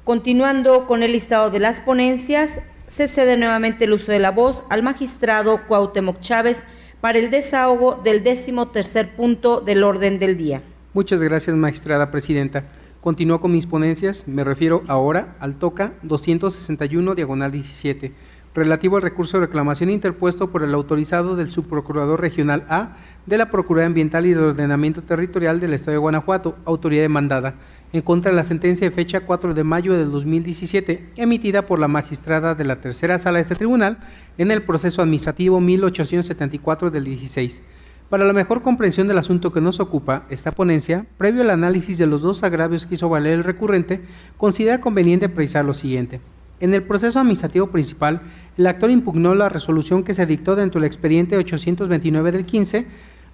Continuando con el listado de las ponencias, se cede nuevamente el uso de la voz al magistrado Cuauhtémoc Chávez para el desahogo del 13º punto del orden del día. Muchas gracias, magistrada presidenta. Continúo con mis ponencias. Me refiero ahora al TOCA 261, diagonal 17, relativo al recurso de reclamación interpuesto por el autorizado del Subprocurador Regional A de la Procuraduría Ambiental y de Ordenamiento Territorial del Estado de Guanajuato, autoridad demandada, en contra de la sentencia de fecha 4 de mayo del 2017, emitida por la magistrada de la tercera sala de este tribunal en el proceso administrativo 1874 del 16. Para la mejor comprensión del asunto que nos ocupa, esta ponencia, previo al análisis de los 2 agravios que hizo valer el recurrente, considera conveniente precisar lo siguiente. En el proceso administrativo principal, el actor impugnó la resolución que se dictó dentro del expediente 829 del 15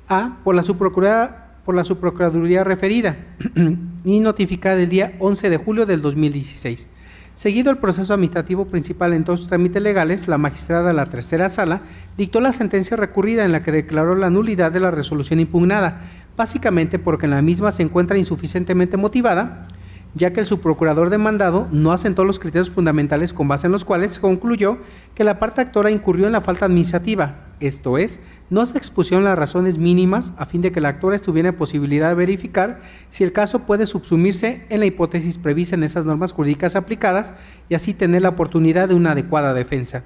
A por la subprocuraduría referida y notificada el día 11 de julio del 2016. Seguido el proceso administrativo principal en todos sus trámites legales, la magistrada de la tercera sala dictó la sentencia recurrida en la que declaró la nulidad de la resolución impugnada, básicamente porque en la misma se encuentra insuficientemente motivada, ya que el subprocurador demandado no asentó los criterios fundamentales con base en los cuales se concluyó que la parte actora incurrió en la falta administrativa, esto es, no se expusieron las razones mínimas a fin de que la actora estuviera en posibilidad de verificar si el caso puede subsumirse en la hipótesis prevista en esas normas jurídicas aplicadas y así tener la oportunidad de una adecuada defensa.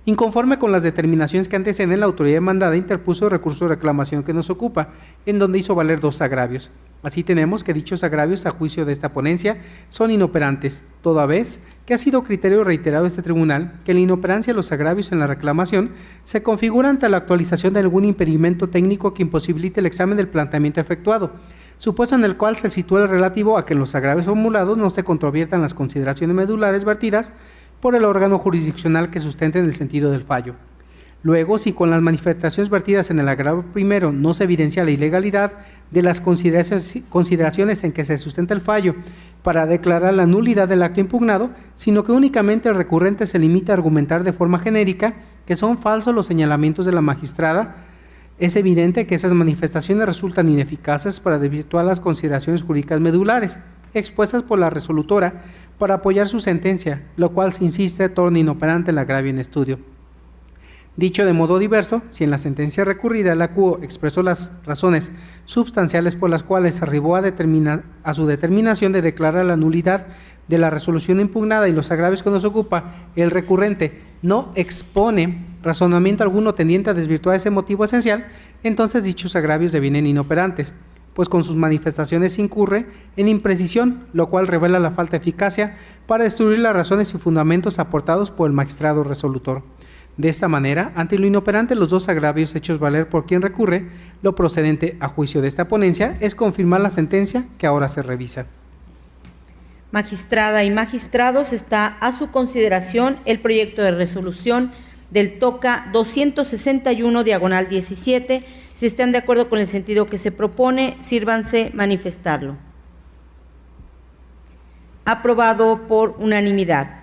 Inconforme con las determinaciones que anteceden, la autoridad demandada interpuso el recurso de reclamación que nos ocupa, en donde hizo valer 2 agravios. Así tenemos que dichos agravios, a juicio de esta ponencia, son inoperantes, toda vez que ha sido criterio reiterado de este tribunal que la inoperancia de los agravios en la reclamación se configura ante la actualización de algún impedimento técnico que imposibilite el examen del planteamiento efectuado, supuesto en el cual se sitúa el relativo a que en los agravios formulados no se controviertan las consideraciones medulares vertidas por el órgano jurisdiccional que sustenten el sentido del fallo. Luego, si con las manifestaciones vertidas en el agravio primero no se evidencia la ilegalidad de las consideraciones en que se sustenta el fallo para declarar la nulidad del acto impugnado, sino que únicamente el recurrente se limita a argumentar de forma genérica que son falsos los señalamientos de la magistrada, es evidente que esas manifestaciones resultan ineficaces para desvirtuar las consideraciones jurídicas medulares expuestas por la resolutora para apoyar su sentencia, lo cual, se insiste, torna inoperante el agravio en estudio. Dicho de modo diverso, si en la sentencia recurrida la QO expresó las razones sustanciales por las cuales se arribó a su determinación de declarar la nulidad de la resolución impugnada y los agravios que nos ocupa, el recurrente no expone razonamiento alguno tendiente a desvirtuar ese motivo esencial, entonces dichos agravios devienen inoperantes, pues con sus manifestaciones incurre en imprecisión, lo cual revela la falta de eficacia para destruir las razones y fundamentos aportados por el magistrado resolutor. De esta manera, ante lo inoperante los dos agravios hechos valer por quien recurre, lo procedente a juicio de esta ponencia es confirmar la sentencia que ahora se revisa. Magistrada y magistrados, está a su consideración el proyecto de resolución del TOCA 261/17. Si están de acuerdo con el sentido que se propone, sírvanse manifestarlo. Aprobado por unanimidad.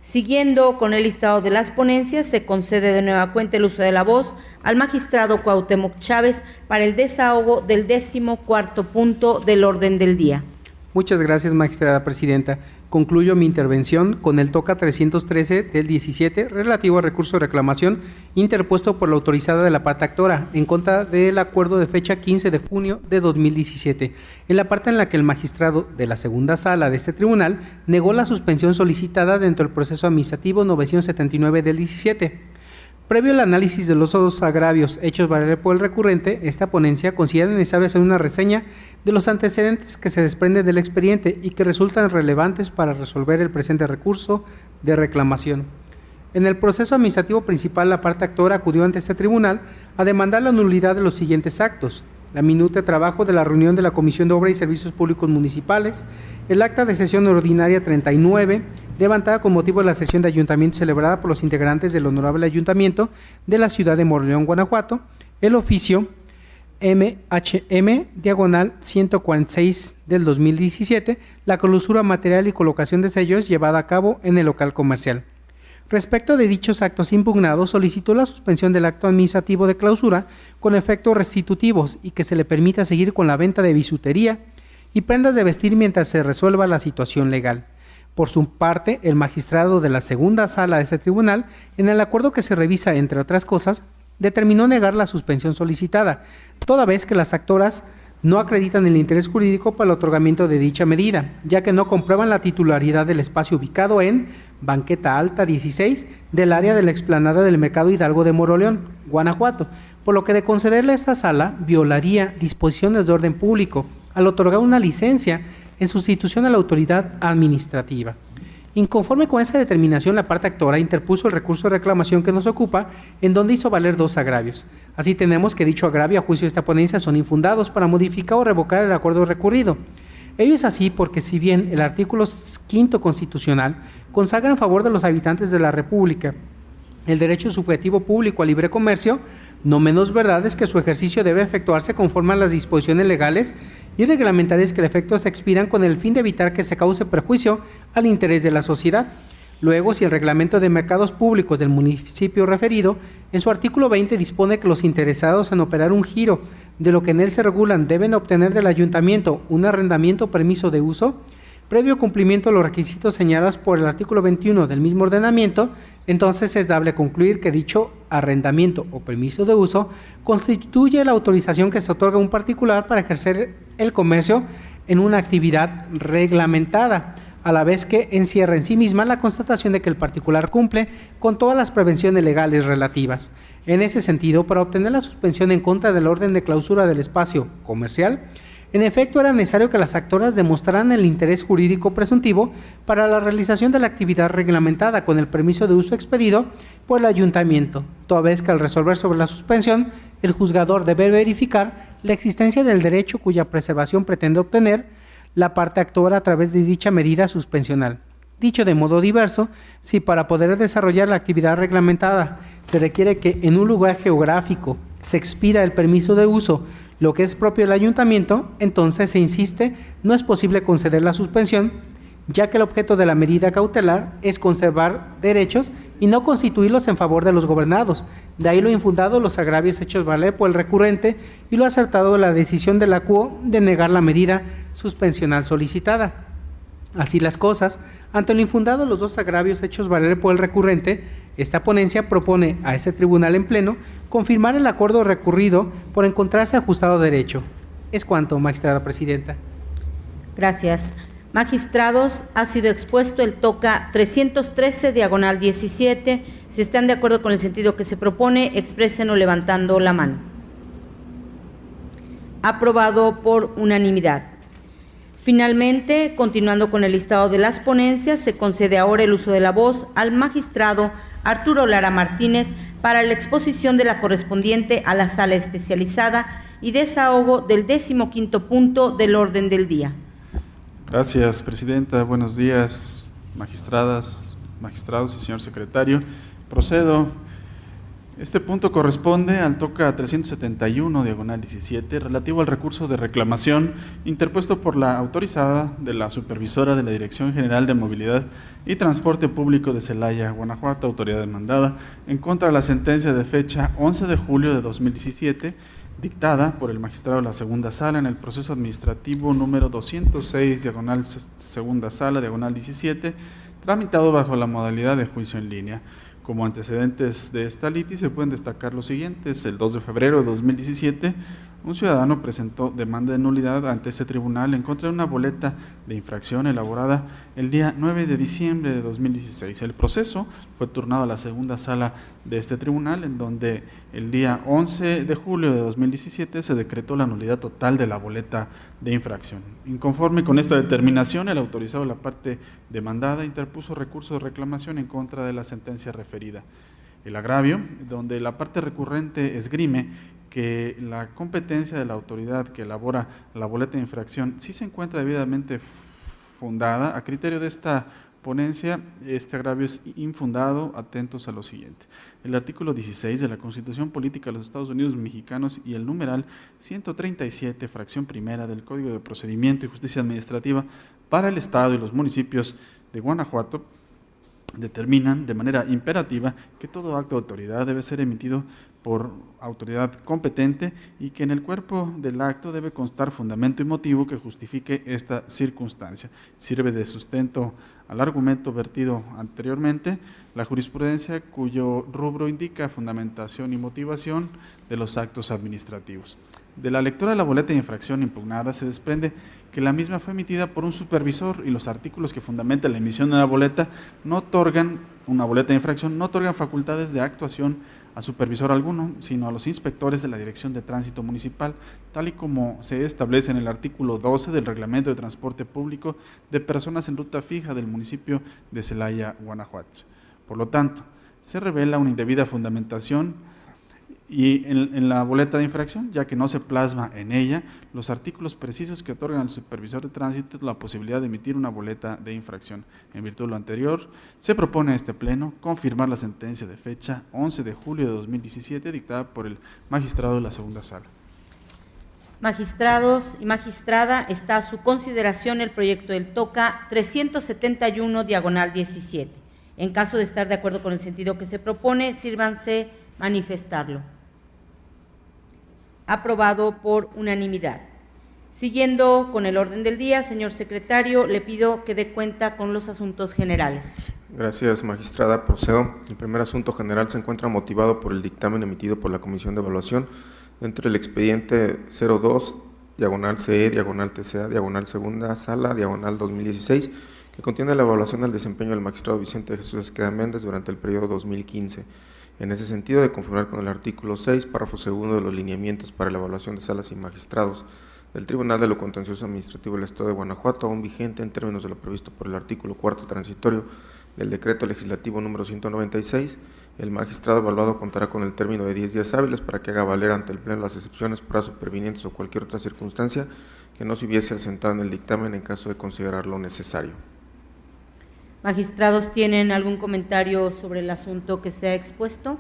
Siguiendo con el listado de las ponencias, se concede de nueva cuenta el uso de la voz al magistrado Cuauhtémoc Chávez para el desahogo del 14º punto del orden del día. Muchas gracias, magistrada presidenta. Concluyo mi intervención con el TOCA 313/17 relativo al recurso de reclamación interpuesto por la autorizada de la parte actora en contra del acuerdo de fecha 15 de junio de 2017, en la parte en la que el magistrado de la segunda sala de este tribunal negó la suspensión solicitada dentro del proceso administrativo 979 del 17. Previo al análisis de los dos agravios hechos valer por el recurrente, esta ponencia considera necesario hacer una reseña de los antecedentes que se desprenden del expediente y que resultan relevantes para resolver el presente recurso de reclamación. En el proceso administrativo principal, la parte actora acudió ante este tribunal a demandar la nulidad de los siguientes actos: la minuta de trabajo de la reunión de la Comisión de Obra y Servicios Públicos Municipales, el acta de sesión ordinaria 39, levantada con motivo de la sesión de ayuntamiento celebrada por los integrantes del Honorable Ayuntamiento de la ciudad de Moroleón, Guanajuato, el oficio MHM/146 del 2017, la clausura material y colocación de sellos llevada a cabo en el local comercial. Respecto de dichos actos impugnados, solicitó la suspensión del acto administrativo de clausura con efectos restitutivos y que se le permita seguir con la venta de bisutería y prendas de vestir mientras se resuelva la situación legal. Por su parte, el magistrado de la segunda sala de este tribunal, en el acuerdo que se revisa, entre otras cosas, determinó negar la suspensión solicitada, toda vez que las actoras no acreditan el interés jurídico para el otorgamiento de dicha medida, ya que no comprueban la titularidad del espacio ubicado en Banqueta Alta 16 del área de la explanada del Mercado Hidalgo de Moroleón, Guanajuato, por lo que de concederle a esta sala violaría disposiciones de orden público al otorgar una licencia en sustitución a la autoridad administrativa. Inconforme con esa determinación, la parte actora interpuso el recurso de reclamación que nos ocupa, en donde hizo valer dos agravios. Así tenemos que dicho agravio a juicio de esta ponencia son infundados para modificar o revocar el acuerdo recurrido. Ello es así porque si bien el artículo 5º constitucional consagra en favor de los habitantes de la República el derecho subjetivo público al libre comercio, no menos verdad es que su ejercicio debe efectuarse conforme a las disposiciones legales y reglamentarias que al efecto se expidan con el fin de evitar que se cause perjuicio al interés de la sociedad. Luego, si el reglamento de mercados públicos del municipio referido, en su artículo 20 dispone que los interesados en operar un giro de lo que en él se regulan deben obtener del ayuntamiento un arrendamiento o permiso de uso, previo cumplimiento de los requisitos señalados por el artículo 21 del mismo ordenamiento, entonces es dable concluir que dicho arrendamiento o permiso de uso constituye la autorización que se otorga a un particular para ejercer el comercio en una actividad reglamentada, a la vez que encierra en sí misma la constatación de que el particular cumple con todas las prevenciones legales relativas. En ese sentido, para obtener la suspensión en contra del orden de clausura del espacio comercial, en efecto, era necesario que las actoras demostraran el interés jurídico presuntivo para la realización de la actividad reglamentada con el permiso de uso expedido por el ayuntamiento, toda vez que al resolver sobre la suspensión, el juzgador debe verificar la existencia del derecho cuya preservación pretende obtener la parte actora a través de dicha medida suspensional. Dicho de modo diverso, si para poder desarrollar la actividad reglamentada se requiere que en un lugar geográfico se expida el permiso de uso, lo que es propio del ayuntamiento, entonces se insiste, no es posible conceder la suspensión, ya que el objeto de la medida cautelar es conservar derechos y no constituirlos en favor de los gobernados. De ahí lo infundado, los agravios hechos valer por el recurrente y lo acertado de la decisión de la QO de negar la medida suspensional solicitada. Así las cosas, ante lo infundado los dos agravios hechos valer por el recurrente, esta ponencia propone a este tribunal en pleno confirmar el acuerdo recurrido por encontrarse ajustado a derecho. Es cuanto, magistrada presidenta. Gracias. Magistrados, ha sido expuesto el toca 313, diagonal 17. Si están de acuerdo con el sentido que se propone, exprésenlo levantando la mano. Aprobado por unanimidad. Finalmente, continuando con el listado de las ponencias, se concede ahora el uso de la voz al magistrado Arturo Lara Martínez para la exposición de la correspondiente a la sala especializada y desahogo del 15º punto del orden del día. Gracias, presidenta. Buenos días, magistradas, magistrados y señor secretario. Procedo. Este punto corresponde al toca 371, diagonal 17, relativo al recurso de reclamación interpuesto por la autorizada de la supervisora de la Dirección General de Movilidad y Transporte Público de Celaya, Guanajuato, autoridad demandada, en contra de la sentencia de fecha 11 de julio de 2017, dictada por el magistrado de la segunda sala en el proceso administrativo número 206, diagonal segunda sala, diagonal 17, tramitado bajo la modalidad de juicio en línea. Como antecedentes de esta litis se pueden destacar los siguientes. El 2 de febrero de 2017, un ciudadano presentó demanda de nulidad ante ese tribunal en contra de una boleta de infracción elaborada el día 9 de diciembre de 2016. El proceso fue turnado a la segunda sala de este tribunal, en donde el día 11 de julio de 2017 se decretó la nulidad total de la boleta de infracción. Inconforme con esta determinación, el autorizado de la parte demandada interpuso recurso de reclamación en contra de la sentencia referida. El agravio, donde la parte recurrente esgrime que la competencia de la autoridad que elabora la boleta de infracción sí se encuentra debidamente fundada. A criterio de esta ponencia, este agravio es infundado. Atentos a lo siguiente. El artículo 16 de la Constitución Política de los Estados Unidos Mexicanos y el numeral 137, fracción primera del Código de Procedimiento y Justicia Administrativa para el Estado y los municipios de Guanajuato determinan de manera imperativa que todo acto de autoridad debe ser emitido por autoridad competente y que en el cuerpo del acto debe constar fundamento y motivo que justifique esta circunstancia. Sirve de sustento al argumento vertido anteriormente la jurisprudencia cuyo rubro indica fundamentación y motivación de los actos administrativos. De la lectura de la boleta de infracción impugnada se desprende que la misma fue emitida por un supervisor y los artículos que fundamentan la emisión de una boleta de infracción no otorgan facultades de actuación a supervisor alguno, sino a los inspectores de la Dirección de Tránsito Municipal, tal y como se establece en el artículo 12 del Reglamento de Transporte Público de Personas en Ruta Fija del municipio de Celaya, Guanajuato. Por lo tanto, se revela una indebida fundamentación y en la boleta de infracción, ya que no se plasma en ella los artículos precisos que otorgan al supervisor de tránsito la posibilidad de emitir una boleta de infracción. En virtud de lo anterior, se propone a este pleno confirmar la sentencia de fecha 11 de julio de 2017 dictada por el magistrado de la segunda sala. Magistrados y magistrada, está a su consideración el proyecto del toca 371, diagonal 17. En caso de estar de acuerdo con el sentido que se propone, sírvanse manifestarlo. Aprobado por unanimidad. Siguiendo con el orden del día, señor secretario, le pido que dé cuenta con los asuntos generales. Gracias, magistrada. Procedo. El primer asunto general se encuentra motivado por el dictamen emitido por la Comisión de Evaluación entre el expediente 02, diagonal CE, diagonal TCA, diagonal segunda sala, diagonal 2016, que contiene la evaluación del desempeño del magistrado Vicente Jesús Esqueda Méndez durante el periodo 2015. En ese sentido, de conformar con el artículo 6, párrafo segundo de los lineamientos para la evaluación de salas y magistrados del Tribunal de lo Contencioso Administrativo del Estado de Guanajuato, aún vigente en términos de lo previsto por el artículo 4 transitorio del Decreto Legislativo número 196, el magistrado evaluado contará con el término de 10 días hábiles para que haga valer ante el Pleno las excepciones, pruebas supervinientes o cualquier otra circunstancia que no se hubiese asentado en el dictamen en caso de considerarlo necesario. Magistrados, ¿tienen algún comentario sobre el asunto que se ha expuesto?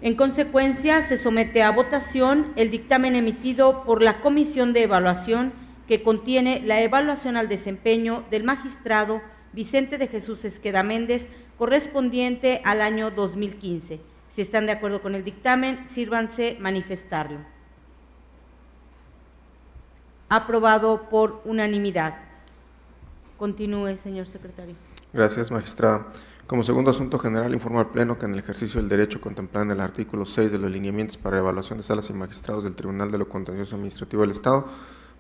En consecuencia, se somete a votación el dictamen emitido por la Comisión de Evaluación que contiene la evaluación al desempeño del magistrado Vicente de Jesús Esqueda Méndez correspondiente al año 2015. Si están de acuerdo con el dictamen, sírvanse manifestarlo. Aprobado por unanimidad. Continúe, señor secretario. Gracias, magistrada. Como segundo asunto general, informo al Pleno que en el ejercicio del derecho contemplado en el artículo 6 de los lineamientos para la evaluación de salas y magistrados del Tribunal de lo Contencioso Administrativo del Estado,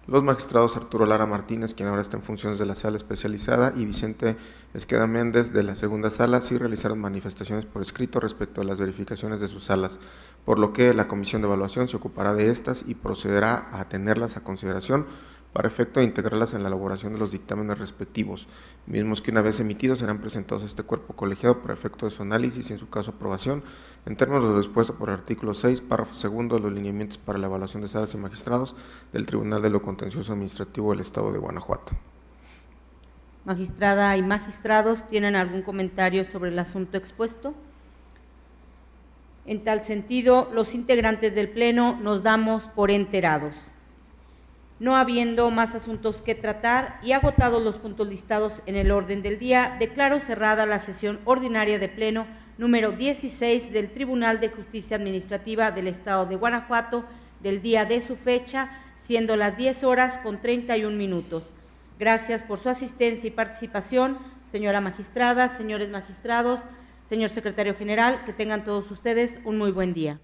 los magistrados Arturo Lara Martínez, quien ahora está en funciones de la sala especializada, y Vicente Esqueda Méndez, de la segunda sala, sí realizaron manifestaciones por escrito respecto a las verificaciones de sus salas, por lo que la Comisión de Evaluación se ocupará de estas y procederá a tenerlas a consideración para efecto de integrarlas en la elaboración de los dictámenes respectivos, mismos que una vez emitidos serán presentados a este cuerpo colegiado para efecto de su análisis y en su caso aprobación, en términos de lo dispuesto por el artículo 6, párrafo segundo de los lineamientos para la evaluación de salas y magistrados del Tribunal de lo Contencioso Administrativo del Estado de Guanajuato. Magistrada y magistrados, ¿tienen algún comentario sobre el asunto expuesto? En tal sentido, los integrantes del Pleno nos damos por enterados. No habiendo más asuntos que tratar y agotados los puntos listados en el orden del día, declaro cerrada la sesión ordinaria de Pleno número 16 del Tribunal de Justicia Administrativa del Estado de Guanajuato del día de su fecha, siendo las 10:31. Gracias por su asistencia y participación, señora magistrada, señores magistrados, señor secretario general, que tengan todos ustedes un muy buen día.